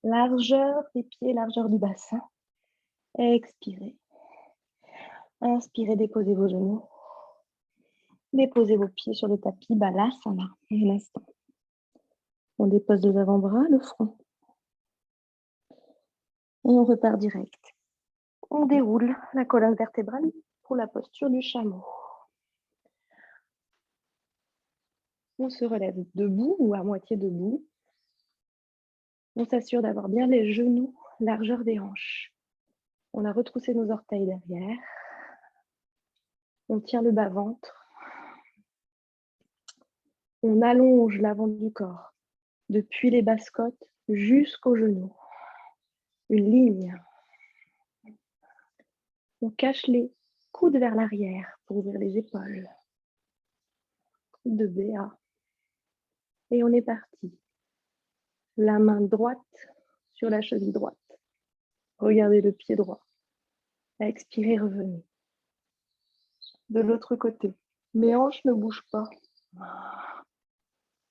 Largeur des pieds, largeur du bassin. Expirez. Inspirez, déposez vos genoux. Déposez vos pieds sur le tapis, Balasana, un instant. On dépose les avant-bras, le front. Et on repart direct. On déroule la colonne vertébrale pour la posture du chameau. On se relève debout ou à moitié debout. On s'assure d'avoir bien les genoux, largeur des hanches. On a retroussé nos orteils derrière. On tient le bas-ventre. On allonge l'avant du corps, depuis les basses côtes jusqu'aux genoux. Une ligne. On cache les coudes vers l'arrière pour ouvrir les épaules. De BA. Et on est parti. La main droite sur la cheville droite. Regardez le pied droit. Expirez, revenez. De l'autre côté, mes hanches ne bougent pas.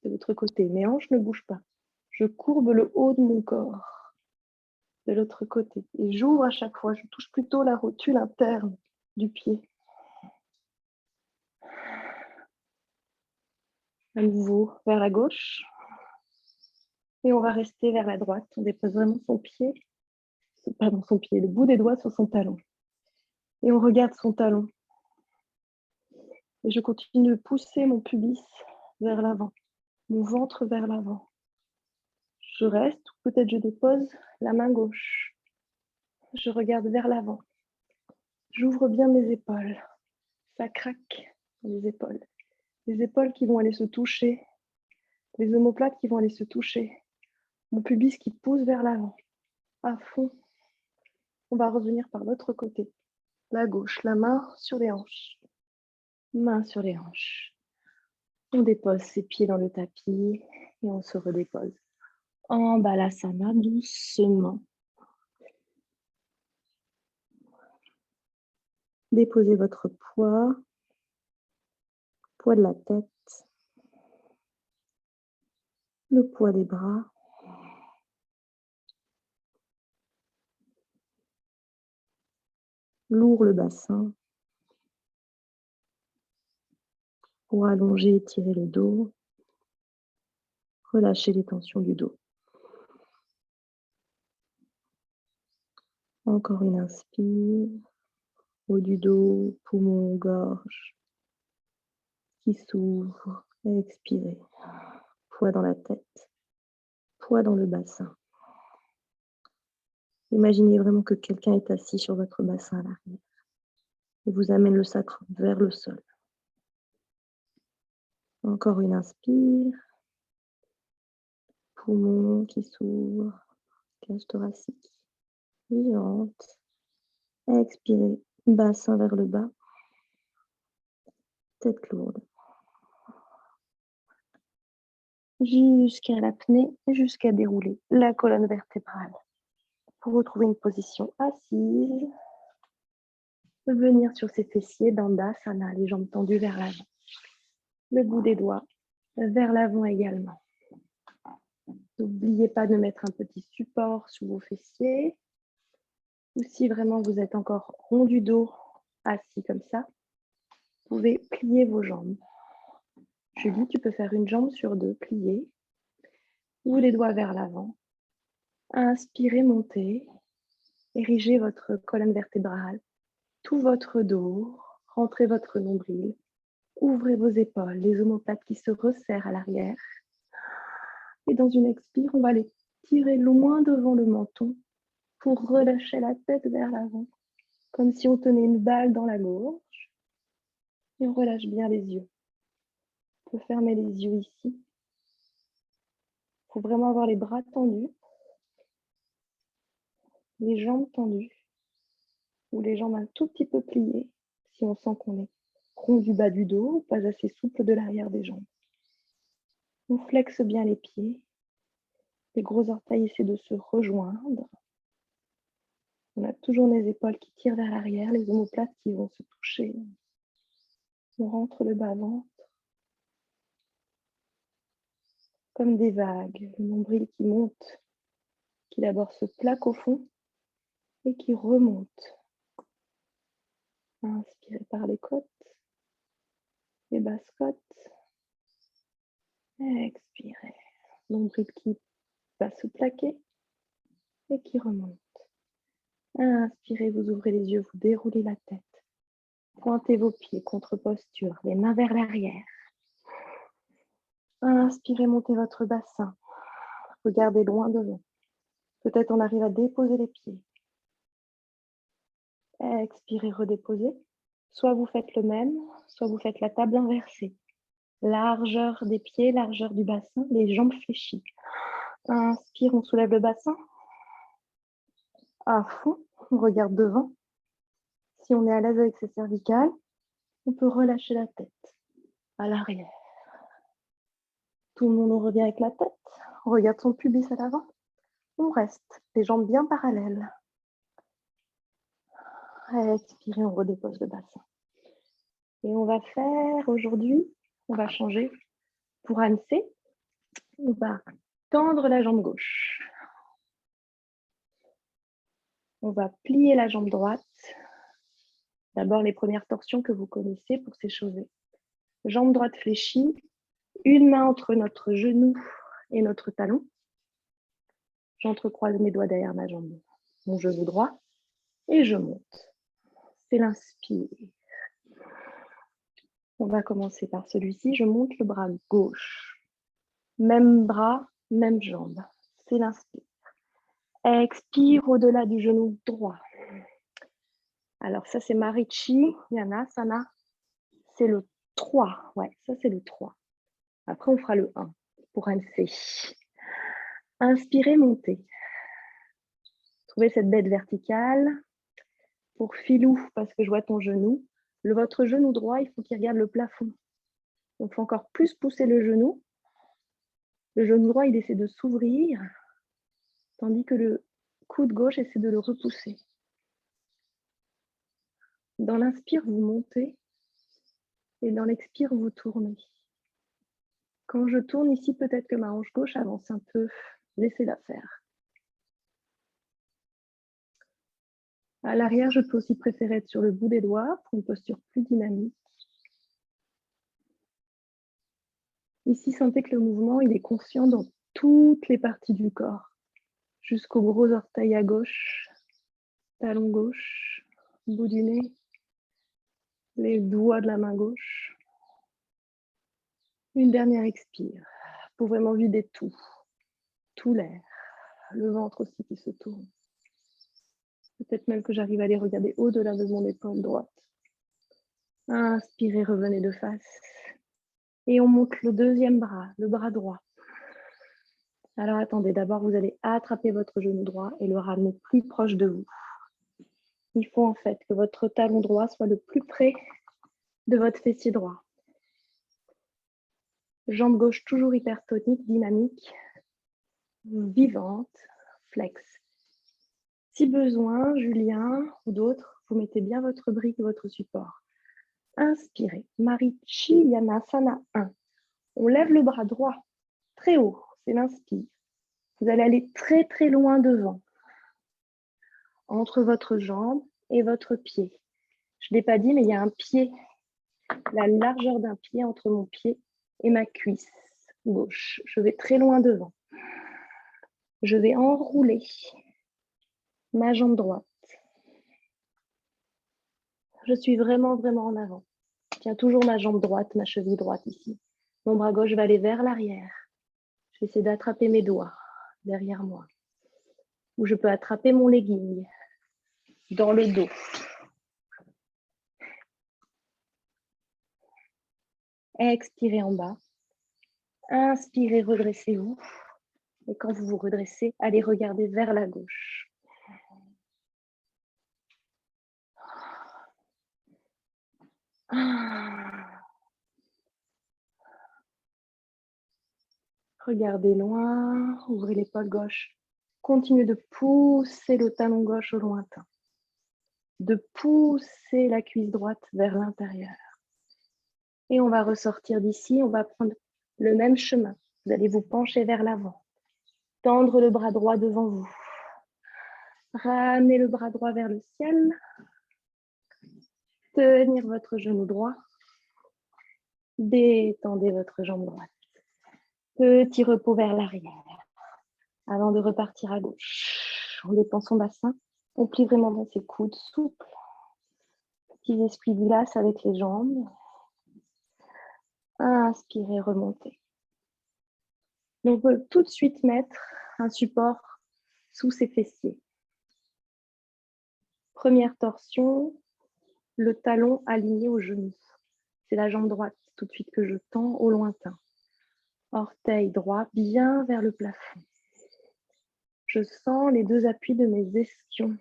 De l'autre côté, mes hanches ne bougent pas. Je courbe le haut de mon corps. De l'autre côté. Et j'ouvre à chaque fois. Je touche plutôt la rotule interne du pied. À nouveau vers la gauche. Et on va rester vers la droite. On dépose vraiment son pied. Pardon, son pied, le bout des doigts sur son talon. Et on regarde son talon. Et je continue de pousser mon pubis vers l'avant, mon ventre vers l'avant. Je reste, ou peut-être je dépose la main gauche. Je regarde vers l'avant. J'ouvre bien mes épaules. Ça craque dans les épaules. Les épaules qui vont aller se toucher. Les omoplates qui vont aller se toucher. Mon pubis qui pousse vers l'avant. À fond. On va revenir par l'autre côté. La gauche, la main sur les hanches. Main sur les hanches. On dépose ses pieds dans le tapis et on se redépose. En Balasana, doucement. Déposez votre poids de la tête, le poids des bras. Lourd le bassin. Pour allonger et étirer le dos. Relâchez les tensions du dos. Encore une inspire. Haut du dos, poumon, gorge qui s'ouvre. Expirez. Poids dans la tête. Poids dans le bassin. Imaginez vraiment que quelqu'un est assis sur votre bassin à l'arrière et vous amène le sacrum vers le sol. Encore une inspire. Poumon qui s'ouvre. Cage thoracique vivante. Expirez. Bassin vers le bas. Tête lourde. Jusqu'à l'apnée, jusqu'à dérouler la colonne vertébrale. Pour retrouver une position assise, venir sur ses fessiers, Dandasana, les jambes tendues vers l'avant. Le bout des doigts vers l'avant également. N'oubliez pas de mettre un petit support sous vos fessiers. Ou si vraiment vous êtes encore rond du dos, assis comme ça, vous pouvez plier vos jambes. Julie, tu peux faire une jambe sur deux, plier. Ou les doigts vers l'avant. Inspirez, montez. Érigez votre colonne vertébrale, tout votre dos, rentrez votre nombril, ouvrez vos épaules, les omoplates qui se resserrent à l'arrière. Et dans une expire, on va les tirer loin devant le menton pour relâcher la tête vers l'avant, comme si on tenait une balle dans la gorge. Et on relâche bien les yeux. On peut fermer les yeux ici. Il faut vraiment avoir les bras tendus, les jambes tendues, ou les jambes un tout petit peu pliées, si on sent qu'on est rond du bas du dos, pas assez souple de l'arrière des jambes. On flexe bien les pieds. Les gros orteils essaient de se rejoindre. On a toujours les épaules qui tirent vers l'arrière, les omoplates qui vont se toucher. On rentre le bas-ventre. Comme des vagues, le nombril qui monte, qui d'abord se plaque au fond et qui remonte. Inspirez par les côtes, les basses côtes. Expirez. Nombril qui va se plaquer et qui remonte. Inspirez, vous ouvrez les yeux, vous déroulez la tête. Pointez vos pieds, contre-posture, les mains vers l'arrière. Inspirez, montez votre bassin. Regardez loin devant. Peut-être on arrive à déposer les pieds. Expirez, redéposez. Soit vous faites le même, soit vous faites la table inversée. Largeur des pieds, largeur du bassin, les jambes fléchies. Inspire, on soulève le bassin. À fond, on regarde devant. Si on est à l'aise avec ses cervicales, on peut relâcher la tête à l'arrière. Tout le monde revient avec la tête. On regarde son pubis à l'avant. On reste, les jambes bien parallèles. Expirez, on redépose le bassin. Et on va faire aujourd'hui, on va changer. Pour Anne C, on va tendre la jambe gauche. On va plier la jambe droite. D'abord, les premières torsions que vous connaissez pour s'échauffer. Jambe droite fléchie, une main entre notre genou et notre talon. J'entrecroise mes doigts derrière ma jambe, mon genou droit, et je monte. C'est l'inspire. On va commencer par celui-ci. Je monte le bras gauche. Même bras, même jambe. C'est l'inspire. Expire au-delà du genou droit. Alors ça, c'est Marichi, Yanasana. C'est le 3. Ouais, ça, c'est le 3. Après, on fera le 1 pour un C. Inspirez, montez. Trouvez cette bête verticale. Pour Filou, parce que je vois ton genou. Votre genou droit, il faut qu'il regarde le plafond. On fait encore plus pousser le genou. Le genou droit, il essaie de s'ouvrir, tandis que le coude gauche essaie de le repousser. Dans l'inspire, vous montez, et dans l'expire, vous tournez. Quand je tourne ici, peut-être que ma hanche gauche avance un peu. Laissez-la faire. À l'arrière, je peux aussi préférer être sur le bout des doigts pour une posture plus dynamique. Ici, sentez que le mouvement, il est conscient dans toutes les parties du corps, jusqu'au gros orteil à gauche, talon gauche, bout du nez, les doigts de la main gauche. Une dernière expire pour vraiment vider tout l'air, le ventre aussi qui se tourne. Peut-être même que j'arrive à aller regarder au-delà de mon épaule droite. Inspirez, revenez de face. Et on monte le deuxième bras, le bras droit. Alors attendez, d'abord vous allez attraper votre genou droit et le ramener plus proche de vous. Il faut en fait que votre talon droit soit le plus près de votre fessier droit. Jambe gauche toujours hypertonique, dynamique, vivante, flex. Si besoin, Julien ou d'autres, vous mettez bien votre brique, votre support. Inspirez. Marichi Yanasana 1. On lève le bras droit très haut, c'est l'inspire. Vous allez aller très très loin devant, entre votre jambe et votre pied. Je ne l'ai pas dit, mais il y a un pied, la largeur d'un pied entre mon pied et ma cuisse gauche. Je vais très loin devant. Je vais enrouler ma jambe droite. Je suis vraiment, vraiment en avant. Je tiens toujours ma jambe droite, ma cheville droite ici. Mon bras gauche va aller vers l'arrière. Je vais essayer d'attraper mes doigts derrière moi. Ou je peux attraper mon legging dans le dos. Expirez en bas. Inspirez, redressez-vous. Et quand vous vous redressez, allez regarder vers la gauche. Regardez loin, ouvrez l'épaule gauche. Continuez de pousser le talon gauche au lointain. De pousser la cuisse droite vers l'intérieur. Et on va ressortir d'ici, on va prendre le même chemin. Vous allez vous pencher vers l'avant. Tendre le bras droit devant vous. Ramenez le bras droit vers le ciel. Tenir votre genou droit. Détendez votre jambe droite. Petit repos vers l'arrière. Avant de repartir à gauche. On détend son bassin. On plie vraiment dans ses coudes souples. Petits esprits glace avec les jambes. Inspirez, remontez. Donc, on peut tout de suite mettre un support sous ses fessiers. Première torsion, le talon aligné au genou. C'est la jambe droite tout de suite que je tends au lointain. Orteil droit bien vers le plafond. Je sens les deux appuis de mes ischions.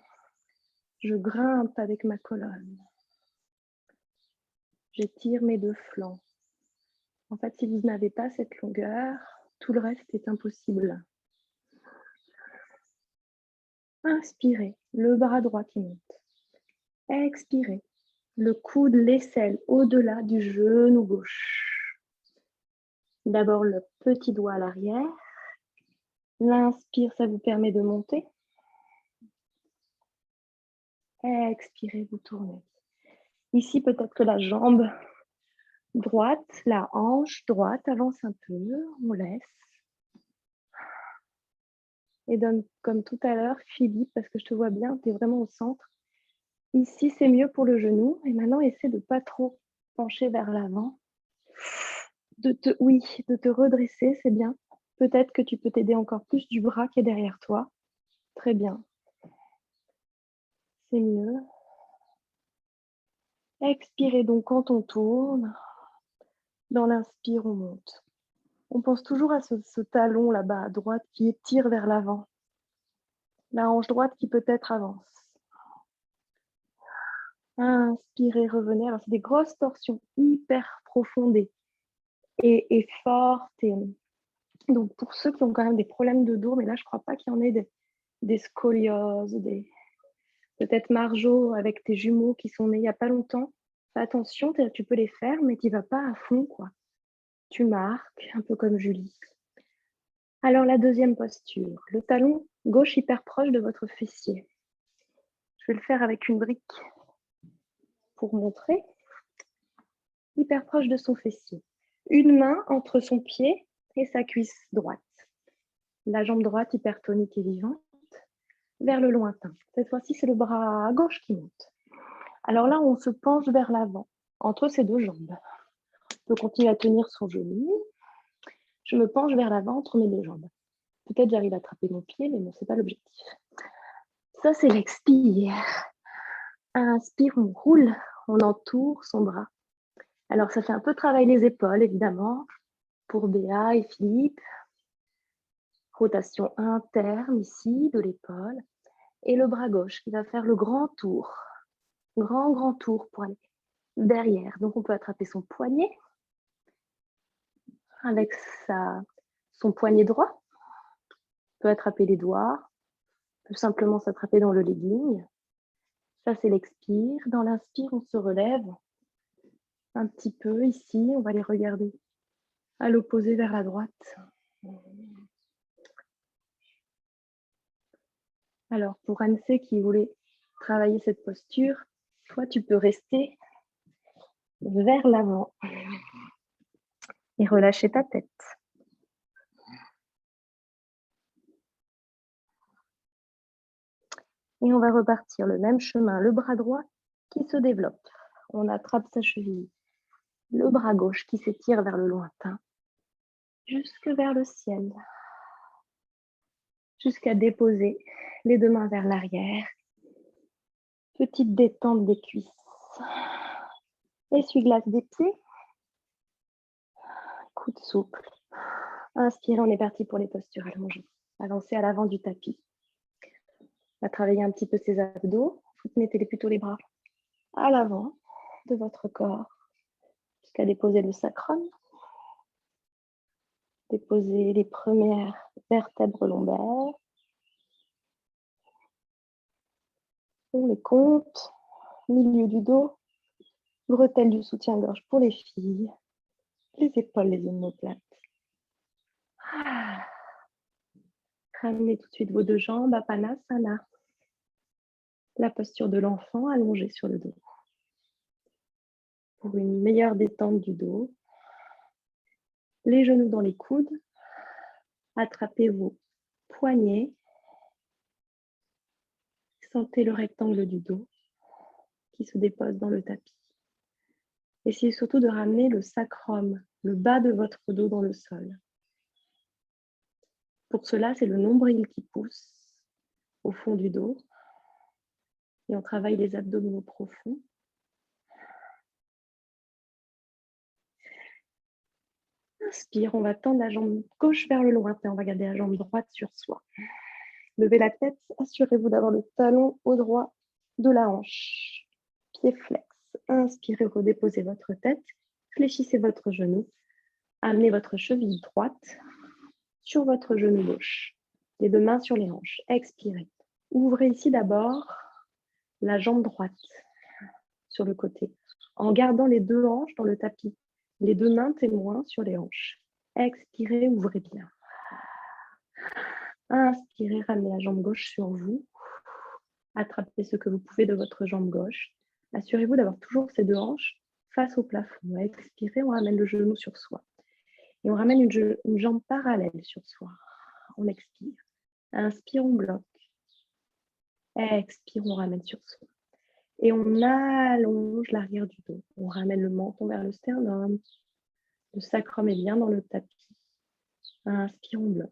Je grimpe avec ma colonne. J'étire mes deux flancs. En fait, si vous n'avez pas cette longueur, tout le reste est impossible. Inspirez, le bras droit qui monte. Expirez, le coude, l'aisselle au-delà du genou gauche. D'abord le petit doigt à l'arrière. L'inspire, ça vous permet de monter. Expirez, vous tournez. Ici, peut-être que la jambe droite, la hanche droite avance un peu. On laisse. Et donne comme tout à l'heure, Philippe, parce que je te vois bien, tu es vraiment au centre. Ici, c'est mieux pour le genou. Et maintenant, essaie de ne pas trop pencher vers l'avant. De te redresser, c'est bien. Peut-être que tu peux t'aider encore plus du bras qui est derrière toi. Très bien. C'est mieux. Expirez donc quand on tourne. Dans l'inspire, on monte. On pense toujours à ce talon là-bas à droite qui étire vers l'avant. La hanche droite qui peut-être avance. Inspirez, revenez. Alors, c'est des grosses torsions hyper profondes et fortes. Et donc, pour ceux qui ont quand même des problèmes de dos, mais là, je ne crois pas qu'il y en ait des scolioses, peut-être Marjo avec tes jumeaux qui sont nés il n'y a pas longtemps. Fais attention, tu peux les faire, mais tu ne vas pas à fond, quoi. Tu marques, un peu comme Julie. Alors, la deuxième posture, le talon gauche hyper proche de votre fessier. Je vais le faire avec une brique pour montrer. Hyper proche de son fessier. Une main entre son pied et sa cuisse droite. La jambe droite hyper tonique et vivante vers le lointain. Cette fois-ci, c'est le bras gauche qui monte. Alors là, on se penche vers l'avant, entre ces deux jambes. On peut continuer à tenir son genou. Je me penche vers l'avant entre mes deux jambes. Peut-être j'arrive à attraper mon pied, mais bon, ce n'est pas l'objectif. Ça, c'est l'expire. Inspire, on roule, on entoure son bras. Alors, ça fait un peu travailler les épaules, évidemment, pour Béa et Philippe. Rotation interne ici, de l'épaule. Et le bras gauche qui va faire le grand tour. Grand tour pour aller derrière. Donc, on peut attraper son poignet avec son poignet droit. On peut attraper les doigts. On peut simplement s'attraper dans le legging. Ça, c'est l'expire. Dans l'inspire, on se relève un petit peu ici. On va les regarder à l'opposé vers la droite. Alors, pour Anne-C qui voulait travailler cette posture, toi, tu peux rester vers l'avant et relâcher ta tête. Et on va repartir le même chemin, le bras droit qui se développe. On attrape sa cheville. Le bras gauche qui s'étire vers le lointain, jusque vers le ciel, jusqu'à déposer les deux mains vers l'arrière. Petite détente des cuisses. Essuie-glace des pieds. Coude souple. Inspirez, on est parti pour les postures allongées. Avancez à l'avant du tapis. On va travailler un petit peu ses abdos. Vous mettez plutôt les bras à l'avant de votre corps. jusqu'à déposer le sacrum. Déposez les premières vertèbres lombaires. On les compte. Milieu du dos. Bretelles du soutien-gorge pour les filles. Les épaules, les omoplates. Ramenez tout de suite vos deux jambes à Padmasana. La posture de l'enfant allongée sur le dos. Pour une meilleure détente du dos, les genoux dans les coudes. Attrapez vos poignets. Sentez le rectangle du dos qui se dépose dans le tapis. Essayez surtout de ramener le sacrum, le bas de votre dos dans le sol. Pour cela, c'est le nombril qui pousse au fond du dos. Et on travaille les abdominaux profonds. Inspire, on va tendre la jambe gauche vers le lointain. On va garder la jambe droite sur soi. Levez la tête, assurez-vous d'avoir le talon au droit de la hanche. Pied flex. Inspirez, redéposez votre tête. Fléchissez votre genou. Amenez votre cheville droite sur votre genou gauche. Les deux mains sur les hanches. Expirez. Ouvrez ici d'abord la jambe droite sur le côté, en gardant les deux hanches dans le tapis. Les deux mains témoins sur les hanches. Expirez, ouvrez bien. Inspirez, ramenez la jambe gauche sur vous. Attrapez ce que vous pouvez de votre jambe gauche. Assurez-vous d'avoir toujours ces deux hanches face au plafond. Expirez, on ramène le genou sur soi. Et on ramène une jambe parallèle sur soi. On expire. Inspire, on bloque. Expire, on ramène sur soi. Et on allonge l'arrière du dos. On ramène le menton vers le sternum. Le sacrum est bien dans le tapis. Inspire, on bloque.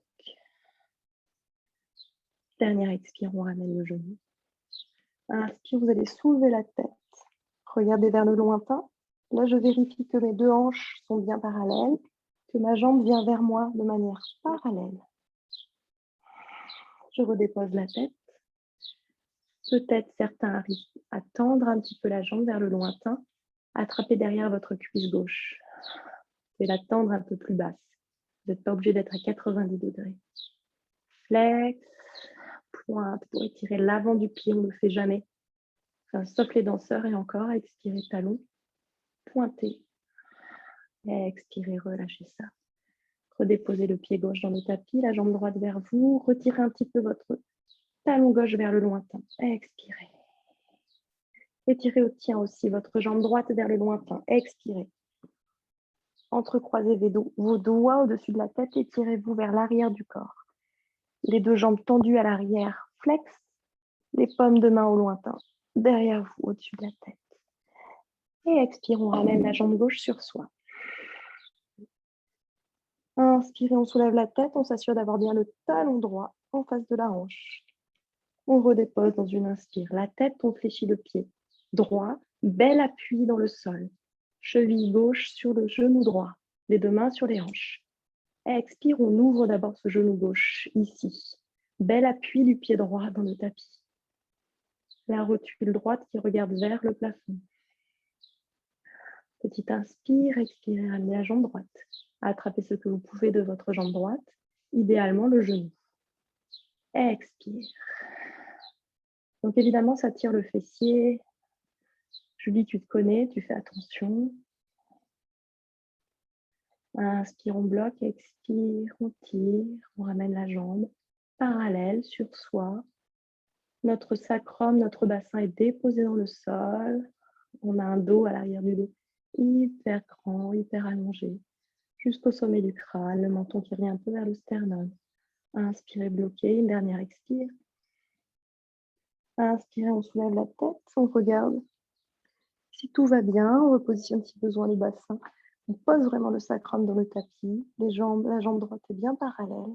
Dernière expire, on ramène le genou. Inspire, vous allez soulever la tête. Regardez vers le lointain. Là, je vérifie que mes deux hanches sont bien parallèles, que ma jambe vient vers moi de manière parallèle. Je redépose la tête. Peut-être certains arrivent à tendre un petit peu la jambe vers le lointain. Attrapez derrière votre cuisse gauche. Et la tendre un peu plus basse. Vous n'êtes pas obligé d'être à 90 degrés. Flex, pointe pour étirer l'avant du pied, on ne le fait jamais. Enfin, sauf les danseurs et encore, expirez talon, pointez. Expirez, relâchez ça. Redéposez le pied gauche dans le tapis, la jambe droite vers vous. Retirez un petit peu votre talon gauche vers le lointain. Expirez. Étirez au tien aussi votre jambe droite vers le lointain. Expirez. Entrecroisez vos doigts au-dessus de la tête. Étirez-vous vers l'arrière du corps. Les deux jambes tendues à l'arrière. Flex. Les paumes de main au lointain. Derrière vous, au-dessus de la tête. Et expire, on ramène la jambe gauche sur soi. Inspirez, on soulève la tête. On s'assure d'avoir bien le talon droit en face de la hanche. On redépose dans une inspire. La tête, on fléchit le pied droit. Bel appui dans le sol. Cheville gauche sur le genou droit. Les deux mains sur les hanches. Expire, on ouvre d'abord ce genou gauche, ici. Bel appui du pied droit dans le tapis. La rotule droite qui regarde vers le plafond. Petite inspire, expirez, ramenez la jambe droite. Attrapez ce que vous pouvez de votre jambe droite, idéalement le genou. Expire. Donc évidemment, ça tire le fessier. Julie, tu te connais, tu fais attention. Inspire, on bloque, expire, on tire, on ramène la jambe parallèle sur soi. Notre sacrum, notre bassin est déposé dans le sol. On a un dos à l'arrière du dos hyper grand, hyper allongé, jusqu'au sommet du crâne, le menton qui revient un peu vers le sternum. Inspirez, bloquez, une dernière expire. Inspirez, on soulève la tête, on regarde. Si tout va bien, on repositionne si besoin le bassin. On pose vraiment le sacrum dans le tapis. La jambe droite est bien parallèle.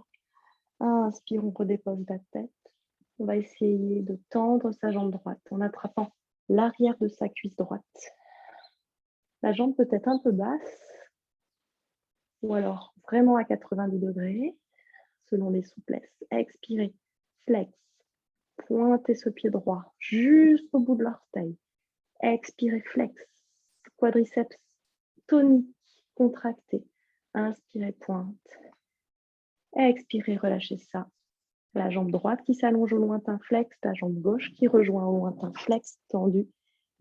Inspire, on redépose la tête. On va essayer de tendre sa jambe droite en attrapant l'arrière de sa cuisse droite. La jambe peut être un peu basse ou alors vraiment à 90 degrés selon les souplesses. Expirez, flex, pointez ce pied droit jusqu'au bout de l'orteil. Expirez, flex, quadriceps tonique, contracté. Inspirez, pointe. Expirez, relâchez ça. La jambe droite qui s'allonge au lointain, flex. La jambe gauche qui rejoint au lointain, flex, tendu.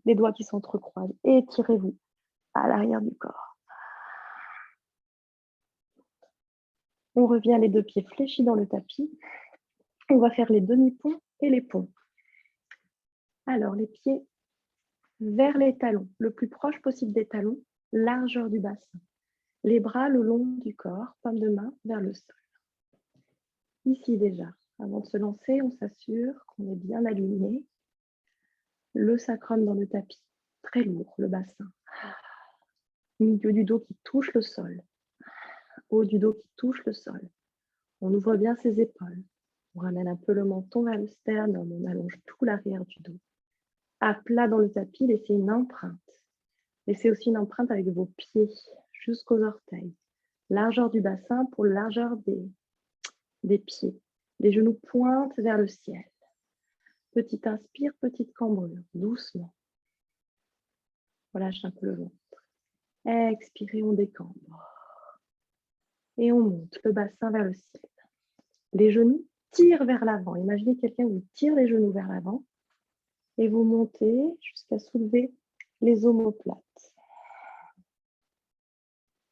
Les doigts qui s'entrecroisent. Étirez-vous à l'arrière du corps. On revient les deux pieds fléchis dans le tapis. On va faire les demi-ponts et les ponts. Alors, les pieds vers les talons, le plus proche possible des talons, largeur du bassin. Les bras le long du corps, paume de main vers le sol. Ici déjà, avant de se lancer, on s'assure qu'on est bien aligné. Le sacrum dans le tapis, très lourd, le bassin. Milieu du dos qui touche le sol. Haut du dos qui touche le sol. On ouvre bien ses épaules. On ramène un peu le menton vers le sternum, on allonge tout l'arrière du dos. À plat dans le tapis, laissez une empreinte. Laissez aussi une empreinte avec vos pieds jusqu'aux orteils. Largeur du bassin pour largeur des pieds. Les genoux pointent vers le ciel. Petite inspire, petite cambrure, doucement. Relâche un peu le ventre. Expirez, on décambre. Et on monte le bassin vers le ciel. Les genoux tirent vers l'avant. Imaginez quelqu'un vous tire les genoux vers l'avant et vous montez jusqu'à soulever les omoplates.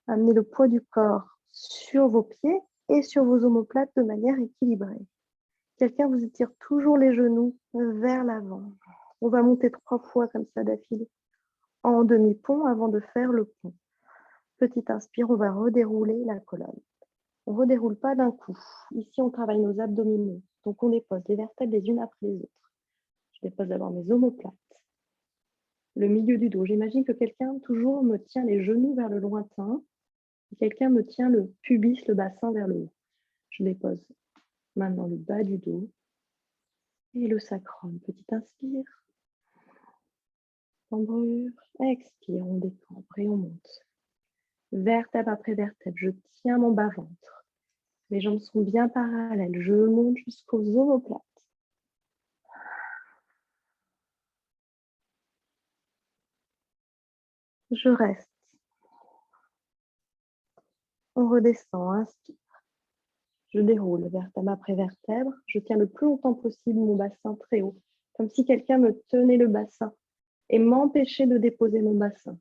Amenez le poids du corps sur vos pieds et sur vos omoplates de manière équilibrée. Quelqu'un vous étire toujours les genoux vers l'avant. On va monter 3 fois comme ça d'affilée en demi-pont avant de faire le pont. Petite inspire, on va redérouler la colonne. On ne redéroule pas d'un coup. Ici, on travaille nos abdominaux. Donc, on dépose les vertèbres les unes après les autres. Je dépose d'abord mes omoplates. Le milieu du dos. J'imagine que quelqu'un toujours me tient les genoux vers le lointain. Et quelqu'un me tient le pubis, le bassin vers le haut. Je dépose maintenant le bas du dos et le sacrum. Petite inspire. Cambrure. Expire, on décambre et on monte. Vertèbre après vertèbre. Je tiens mon bas-ventre. Mes jambes sont bien parallèles. Je monte jusqu'aux omoplates. Je reste. On redescend, inspire. Je déroule vertèbre après vertèbre. Je tiens le plus longtemps possible mon bassin très haut, comme si quelqu'un me tenait le bassin et m'empêchait de déposer mon bassin.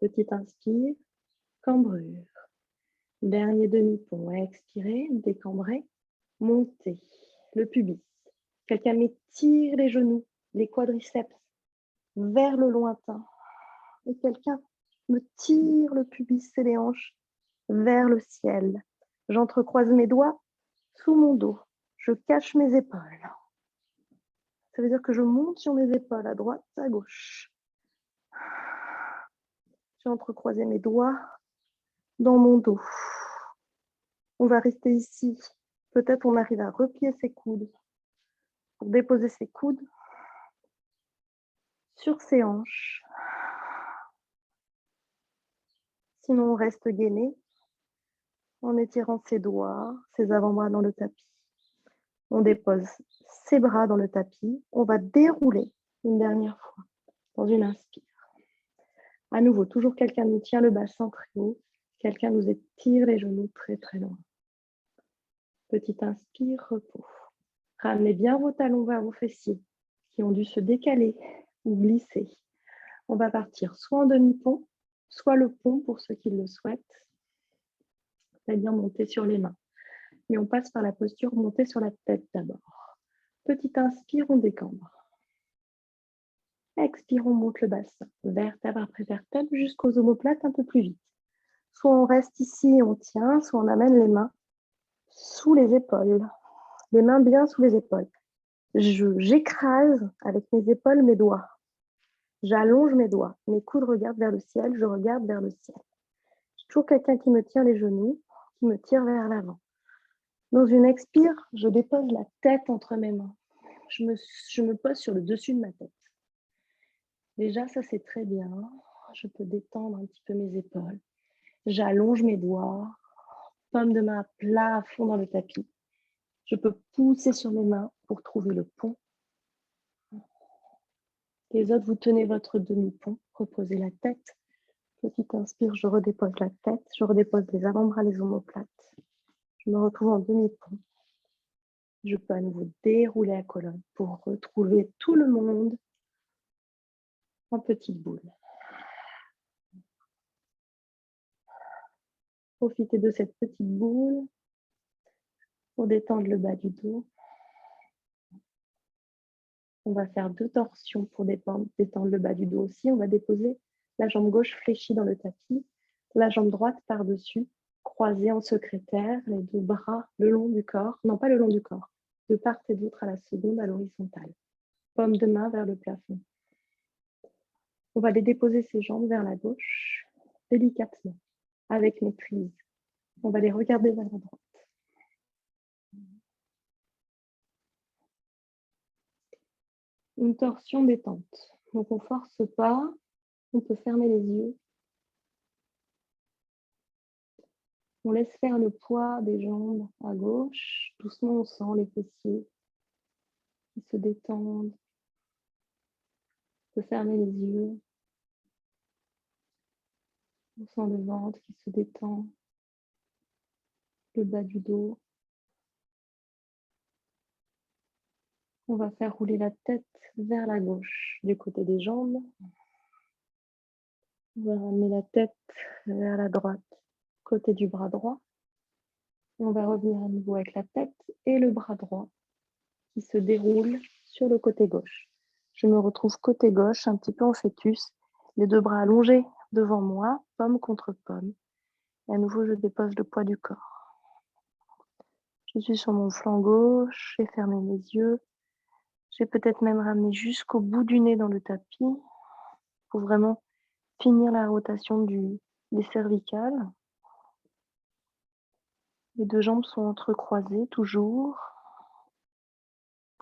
Petite inspire, cambrure. Dernier demi-pont. Expirez, décambrez, montez. Le pubis. Quelqu'un m'étire les genoux, les quadriceps vers le lointain. Et quelqu'un me tire le pubis et les hanches vers le ciel. J'entrecroise mes doigts sous mon dos. Je cache mes épaules. Ça veut dire que je monte sur mes épaules, à droite, à gauche. J'ai entrecroisé mes doigts dans mon dos. On va rester ici. Peut-être on arrive à replier ses coudes pour déposer ses coudes sur ses hanches. Sinon, on reste gainé en étirant ses doigts, ses avant-bras dans le tapis. On dépose ses bras dans le tapis. On va dérouler une dernière fois dans une inspire. À nouveau, toujours quelqu'un nous tient le bassin très haut. Quelqu'un nous étire les genoux très très loin. Petite inspire, repos. Ramenez bien vos talons vers vos fessiers qui ont dû se décaler ou glisser. On va partir soit en demi-pont, soit le pont pour ceux qui le souhaitent. C'est-à-dire monter sur les mains. Mais on passe par la posture monter sur la tête d'abord. Petite inspire, on décambre. Expire, on monte le bassin, vertèbre après vertèbre jusqu'aux omoplates un peu plus vite. Soit on reste ici et on tient, soit on amène les mains sous les épaules. Les mains bien sous les épaules. J'écrase avec mes épaules mes doigts. J'allonge mes doigts. Mes coudes regardent vers le ciel, je regarde vers le ciel. J'ai toujours quelqu'un qui me tient les genoux, qui me tire vers l'avant. Dans une expire, je dépose la tête entre mes mains. Je me pose sur le dessus de ma tête. Déjà, ça c'est très bien. Je peux détendre un petit peu mes épaules. J'allonge mes doigts, paume de main à plat à fond dans le tapis. Je peux pousser sur mes mains pour trouver le pont. Les autres, vous tenez votre demi-pont, reposez la tête, Petite inspire, je redépose la tête, je redépose les avant-bras, les omoplates. Je me retrouve en demi-pont. Je peux à nouveau dérouler la colonne pour retrouver tout le monde en petite boule. Profitez de cette petite boule pour détendre le bas du dos. On va faire 2 torsions pour détendre le bas du dos aussi. On va déposer la jambe gauche fléchie dans le tapis, la jambe droite par-dessus, croisée en secrétaire, les 2 bras le long du corps, non pas le long du corps, de part et d'autre à la seconde à l'horizontale. Paume de main vers le plafond. On va aller déposer ses jambes vers la gauche, délicatement, avec maîtrise. On va les regarder vers la droite. Une torsion détente. Donc on ne force pas, on peut fermer les yeux. On laisse faire le poids des jambes à gauche. Doucement, on sent les fessiers qui se détendent. On peut fermer les yeux. On sent le ventre qui se détend, le bas du dos. On va faire rouler la tête vers la gauche du côté des jambes. On va ramener la tête vers la droite, côté du bras droit. Et on va revenir à nouveau avec la tête et le bras droit qui se déroule sur le côté gauche. Je me retrouve côté gauche, un petit peu en fœtus, les 2 bras allongés devant moi, paume contre paume. Et à nouveau, je dépose le poids du corps. Je suis sur mon flanc gauche, j'ai fermé mes yeux. J'ai peut-être même ramené jusqu'au bout du nez dans le tapis pour vraiment finir la rotation des cervicales. Les 2 jambes sont entrecroisées toujours,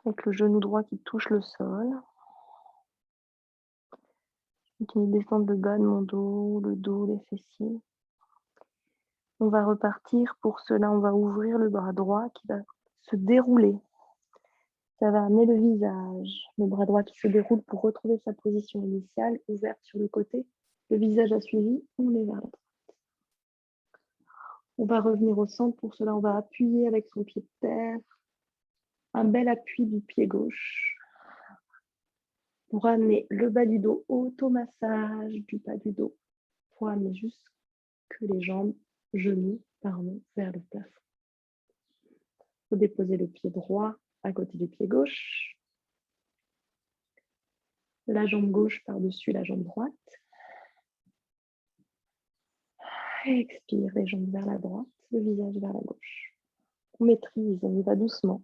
avec le genou droit qui touche le sol. Je continue de descendre le bas de mon dos, le dos, les fessiers. On va repartir. Pour cela, on va ouvrir le bras droit qui va se dérouler. Ça va amener le visage, le bras droit qui se déroule pour retrouver sa position initiale, ouverte sur le côté. Le visage a suivi, on est vers la droite. On va revenir au centre. Pour cela, on va appuyer avec son pied de terre. Un bel appui du pied gauche. Pour amener le bas du dos, automassage du bas du dos. Pour amener jusque les jambes, genoux, vers le plafond. Il faut déposer le pied droit à côté du pied gauche. La jambe gauche par-dessus la jambe droite. Et expire, les jambes vers la droite, le visage vers la gauche. On maîtrise, on y va doucement.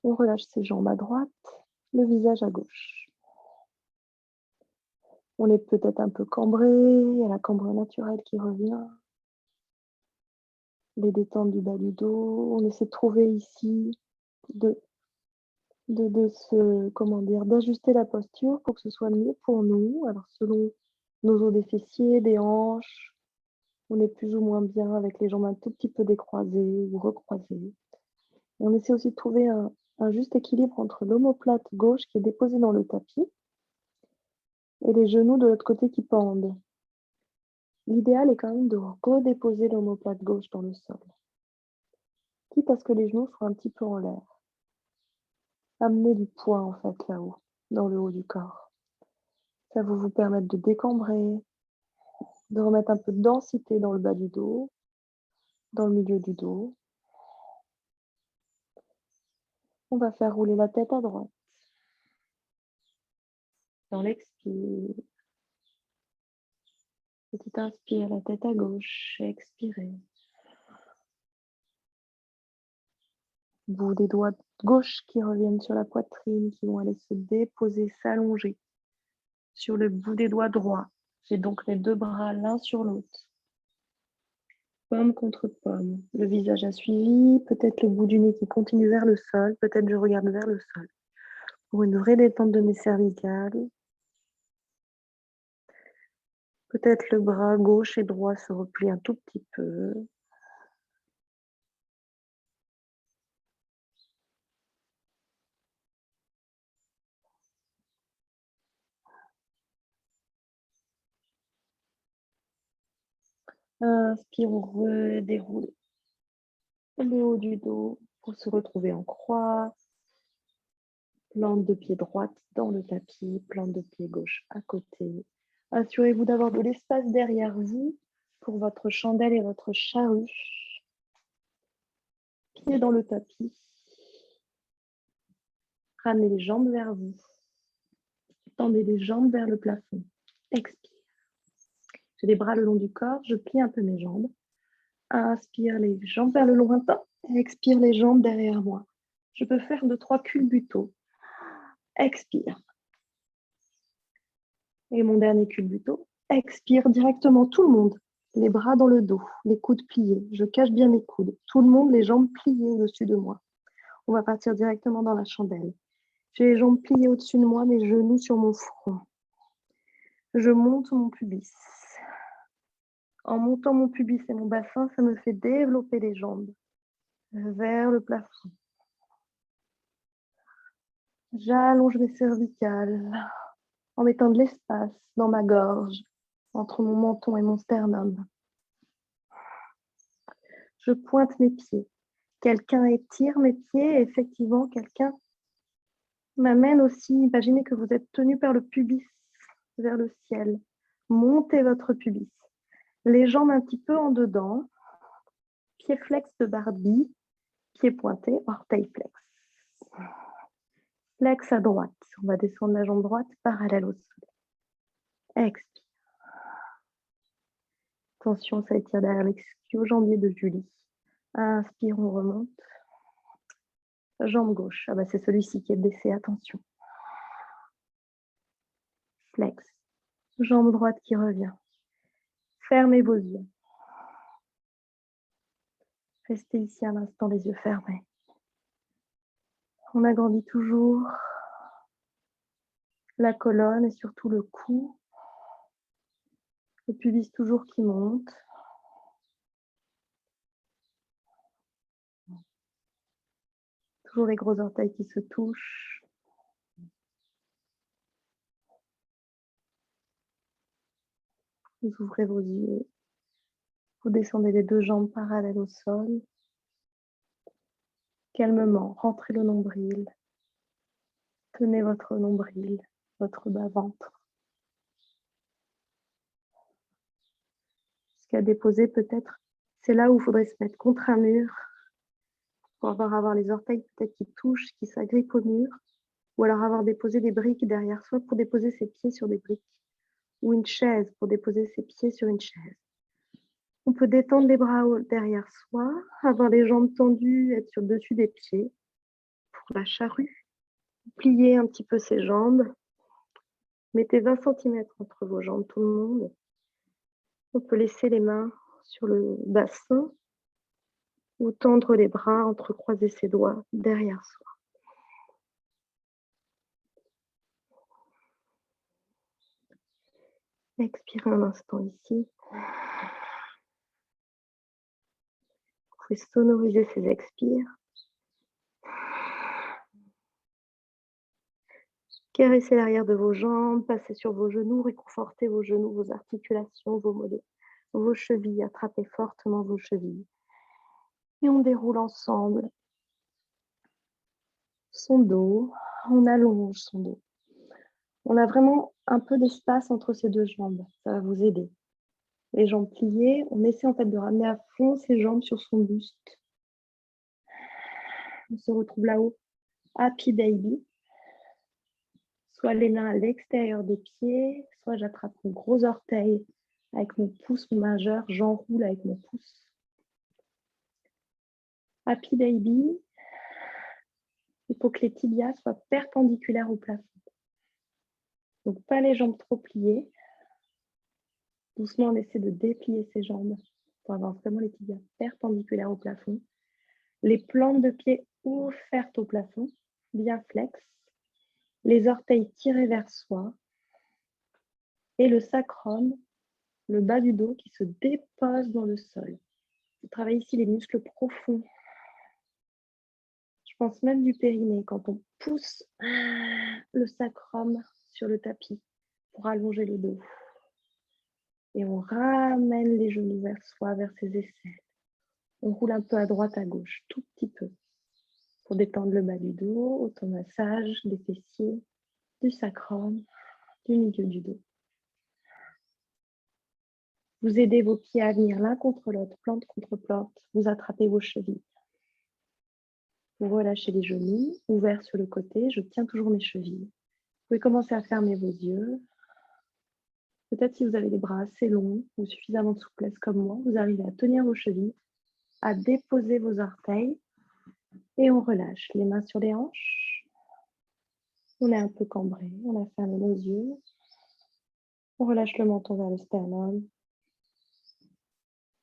On relâche ses jambes à droite, le visage à gauche. On est peut-être un peu cambré, il y a la cambrure naturelle qui revient. Les détentes du bas du dos. On essaie de trouver ici, d'ajuster la posture pour que ce soit mieux pour nous. Alors selon nos os des fessiers, des hanches, on est plus ou moins bien avec les jambes un tout petit peu décroisées ou recroisées. Et on essaie aussi de trouver un juste équilibre entre l'omoplate gauche qui est déposée dans le tapis et les genoux de l'autre côté qui pendent. L'idéal est quand même de redéposer l'omoplate gauche dans le sol, quitte à ce que les genoux soient un petit peu en l'air. Amener du poids en fait là-haut, dans le haut du corps. Ça va vous permettre de décambrer, de remettre un peu de densité dans le bas du dos, dans le milieu du dos. On va faire rouler la tête à droite. Dans l'expire. Petite inspire, la tête à gauche, expirez. Bout des doigts gauche qui reviennent sur la poitrine, qui vont aller se déposer, s'allonger sur le bout des doigts droits. J'ai donc les 2 bras l'un sur l'autre. Paume contre paume. Le visage a suivi, peut-être le bout du nez qui continue vers le sol, peut-être je regarde vers le sol. Pour une vraie détente de mes cervicales. Peut-être le bras gauche et droit se replie un tout petit peu. Inspire, on redéroule le haut du dos pour se retrouver en croix. Plante de pied droite dans le tapis, plante de pied gauche à côté. Assurez-vous d'avoir de l'espace derrière vous pour votre chandelle et votre charrue. Pied dans le tapis. Ramenez les jambes vers vous. Tendez les jambes vers le plafond. Expire. J'ai les bras le long du corps, je plie un peu mes jambes. Inspire les jambes vers le lointain. Expire les jambes derrière moi. Je peux faire 2-3 culbutos. Expire. Et mon dernier culbuto. Expire directement tout le monde. Les bras dans le dos, les coudes pliés. Je cache bien mes coudes. Tout le monde, les jambes pliées au-dessus de moi. On va partir directement dans la chandelle. J'ai les jambes pliées au-dessus de moi, mes genoux sur mon front. Je monte mon pubis. En montant mon pubis et mon bassin, ça me fait développer les jambes vers le plafond. J'allonge mes cervicales en mettant de l'espace dans ma gorge, entre mon menton et mon sternum. Je pointe mes pieds. Quelqu'un étire mes pieds et effectivement, quelqu'un m'amène aussi. Imaginez que vous êtes tenu par le pubis vers le ciel. Montez votre pubis. Les jambes un petit peu en dedans. Pied flex de Barbie. Pied pointé, orteil flex. Flex à droite. On va descendre la jambe droite parallèle au sol. Expire. Attention, ça étire derrière l'ischio-jambier de Julie. Inspire, on remonte. Jambe gauche. Ah bah c'est celui-ci qui est baissé, attention. Flex. Jambe droite qui revient. Fermez vos yeux. Restez ici un instant, les yeux fermés. On agrandit toujours la colonne et surtout le cou. Le pubis toujours qui monte. Toujours les gros orteils qui se touchent. Vous ouvrez vos yeux. Vous descendez les deux jambes parallèles au sol. Calmement, rentrez le nombril. Tenez votre nombril, votre bas-ventre. Jusqu'à déposer peut-être, c'est là où il faudrait se mettre contre un mur pour avoir les orteils peut-être qui touchent, qui s'agrippent au mur, ou alors avoir déposé des briques derrière soi pour déposer ses pieds sur des briques, ou une chaise pour déposer ses pieds sur une chaise. On peut détendre les bras derrière soi, avoir les jambes tendues, être sur le dessus des pieds pour la charrue. Plier un petit peu ses jambes. Mettez 20 cm entre vos jambes, tout le monde. On peut laisser les mains sur le bassin ou tendre les bras, entrecroiser ses doigts derrière soi. Expirez un instant ici. Vous pouvez sonoriser ces expires. Caressez l'arrière de vos jambes, passez sur vos genoux, réconfortez vos genoux, vos articulations, vos mollets, vos chevilles, attrapez fortement vos chevilles. Et on déroule ensemble son dos, on allonge son dos. On a vraiment un peu d'espace entre ces deux jambes, ça va vous aider. Les jambes pliées, on essaie en fait de ramener à fond ses jambes sur son buste. On se retrouve là-haut, Happy Baby. Soit les mains à l'extérieur des pieds, soit j'attrape mon gros orteil avec mon pouce, mon majeur, j'enroule avec mon pouce. Happy Baby, il faut que les tibias soient perpendiculaires au plafond. Donc pas les jambes trop pliées. Doucement, on essaie de déplier ses jambes pour avoir vraiment les tibias perpendiculaires au plafond. Les plantes de pied ouvertes au plafond, bien flex. Les orteils tirés vers soi. Et le sacrum, le bas du dos qui se dépose dans le sol. On travaille ici les muscles profonds. Je pense même du périnée quand on pousse le sacrum sur le tapis pour allonger le dos. Et on ramène les genoux vers soi, vers ses aisselles. On roule un peu à droite, à gauche, tout petit peu, pour détendre le bas du dos, automassage des fessiers, du sacrum, du milieu du dos. Vous aidez vos pieds à venir l'un contre l'autre, plante contre plante. Vous attrapez vos chevilles. Vous relâchez les genoux, ouverts sur le côté. Je tiens toujours mes chevilles. Vous pouvez commencer à fermer vos yeux. Peut-être si vous avez les bras assez longs ou suffisamment de souplesse comme moi, vous arrivez à tenir vos chevilles, à déposer vos orteils et on relâche les mains sur les hanches. On est un peu cambré, on a fermé nos yeux. On relâche le menton vers le sternum.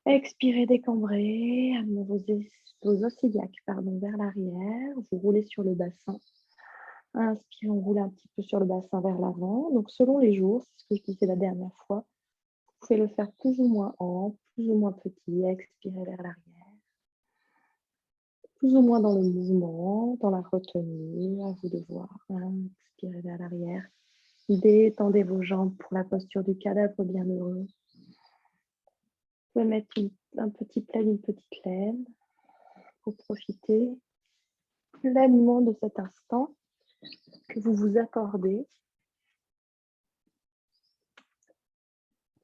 Expirez, décambrez, amenez vos os iliaques vers l'arrière. Vous roulez sur le bassin. Inspirez, on roule un petit peu sur le bassin vers l'avant. Donc, selon les jours, c'est ce que je disais la dernière fois, vous pouvez le faire plus ou moins ample, plus ou moins petit. Expirez vers l'arrière. Plus ou moins dans le mouvement, dans la retenue, à vous de voir. Expirez vers l'arrière. Détendez vos jambes pour la posture du cadavre bienheureux. Vous pouvez mettre un petit plaid, une petite laine pour profiter pleinement de cet instant que vous vous accordez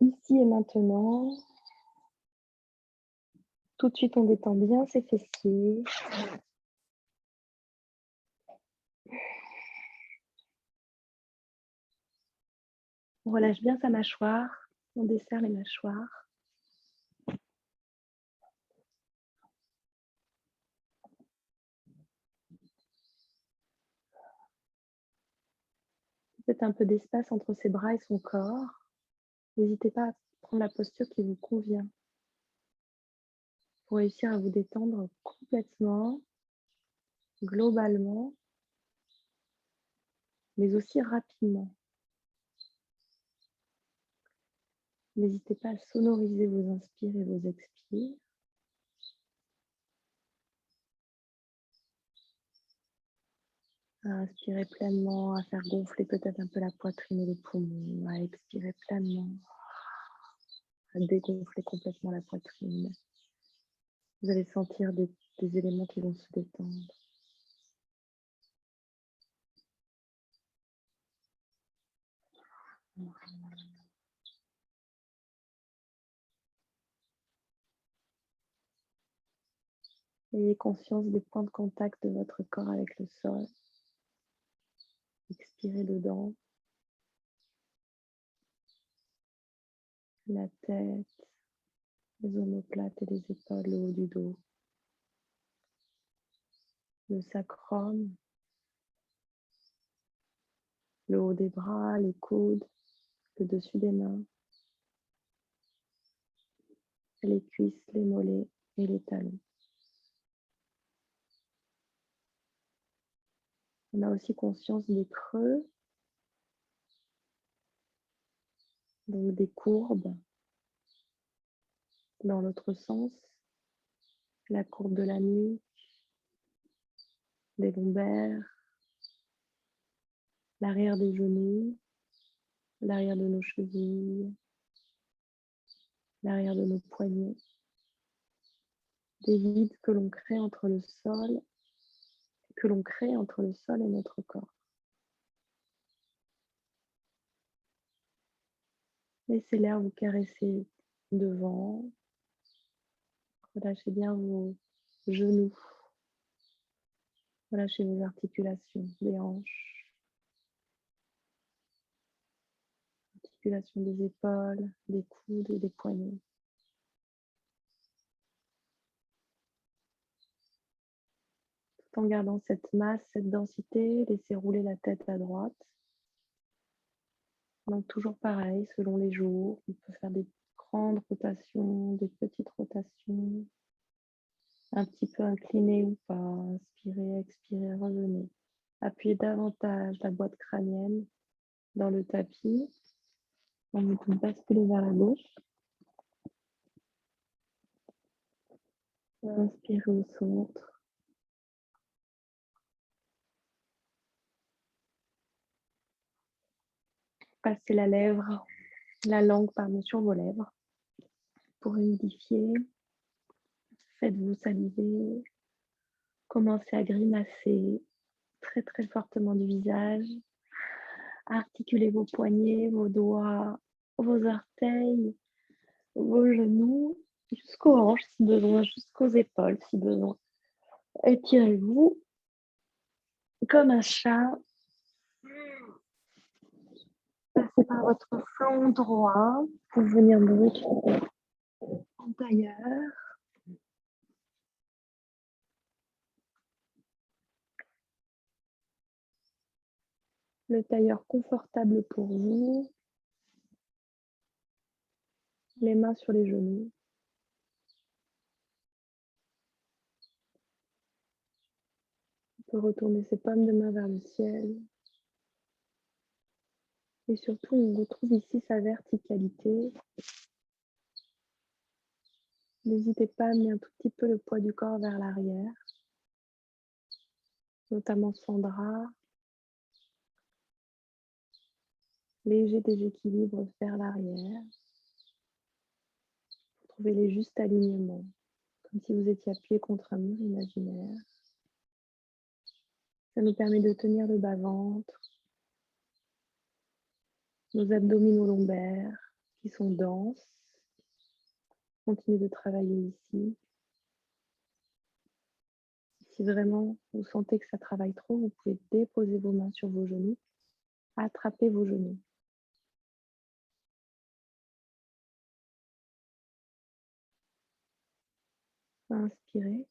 ici et maintenant. Tout de suite, on détend bien ses fessiers. On relâche bien sa mâchoire. On desserre les mâchoires. Peut-être un peu d'espace entre ses bras et son corps. N'hésitez pas à prendre la posture qui vous convient pour réussir à vous détendre complètement, globalement, mais aussi rapidement. N'hésitez pas à sonoriser vos inspires et vos expires. À inspirer pleinement, à faire gonfler peut-être un peu la poitrine et les poumons, à expirer pleinement, à dégonfler complètement la poitrine. Vous allez sentir des éléments qui vont se détendre. Ayez conscience des points de contact de votre corps avec le sol. Expirez dedans. La tête, les omoplates et les épaules, le haut du dos. Le sacrum, le haut des bras, les coudes, le dessus des mains, les cuisses, les mollets et les talons. On a aussi conscience des creux, donc des courbes dans l'autre sens, la courbe de la nuque, des lombaires, l'arrière des genoux, l'arrière de nos chevilles, l'arrière de nos poignets, des vides que l'on crée entre le sol, et notre corps. Laissez l'air vous caresser devant. Relâchez bien vos genoux. Relâchez vos articulations, les hanches, articulations des épaules, des coudes et des poignets. Tout en gardant cette masse, cette densité, laissez rouler la tête à droite. Donc toujours pareil, selon les jours, on peut faire des grandes rotations, des petites rotations, un petit peu incliné ou pas, inspirez, expirez, revenez. Appuyez davantage la boîte crânienne dans le tapis. On peut basculer vers la gauche. Inspirez au centre. Passez la lèvre la langue sur vos lèvres pour humidifier. Faites-vous saliver. Commencez à grimacer très très fortement du visage. Articulez vos poignets, vos doigts, vos orteils, vos genoux, jusqu'aux hanches si besoin, jusqu'aux épaules si besoin. Étirez-vous comme un chat. Passez par votre flanc droit pour venir brûler en tailleur. Le tailleur confortable pour vous. Les mains sur les genoux. On peut retourner ses paumes de main vers le ciel. Et surtout, on retrouve ici sa verticalité. N'hésitez pas à amener un tout petit peu le poids du corps vers l'arrière, notamment son bras. Léger déséquilibre vers l'arrière. Trouvez les justes alignements, comme si vous étiez appuyé contre un mur imaginaire. Ça nous permet de tenir le bas-ventre, nos abdominaux lombaires qui sont denses. Continuez de travailler ici. Si vraiment vous sentez que ça travaille trop, vous pouvez déposer vos mains sur vos genoux, attraper vos genoux. Inspirez.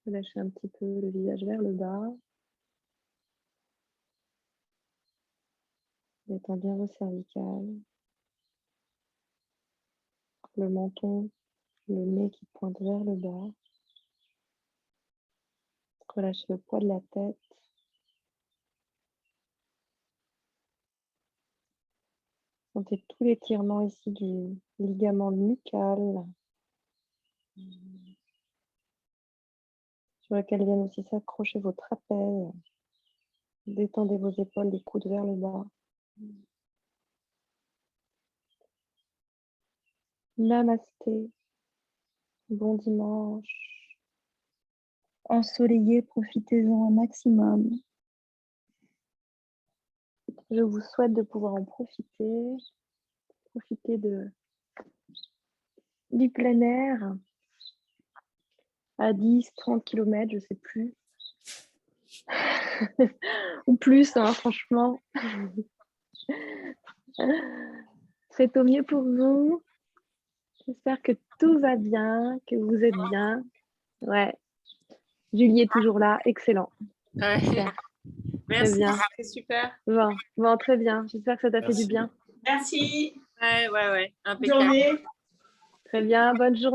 Relâchez un petit peu le visage vers le bas. Détendez bien vos cervicales. Le menton, le nez qui pointe vers le bas. Relâchez le poids de la tête. Sentez tout l'étirement ici du ligament nucal, sur lequel viennent aussi s'accrocher vos trapèzes. Détendez vos épaules, les coudes vers le bas. Namasté. Bon dimanche. Ensoleillé, profitez-en un maximum. Je vous souhaite de pouvoir en profiter. Profiter du plein air à 10-30 km, je ne sais plus. Ou plus, hein, franchement. Faites au mieux pour vous. J'espère que tout va bien, que vous êtes bien. Ouais. Julie est toujours là. Excellent. Ouais. Super. Merci, Très bien. c'est super. Bon, très bien. J'espère que ça t'a fait du bien. Merci. Ouais, Bonne journée. Très bien. Bonne journée.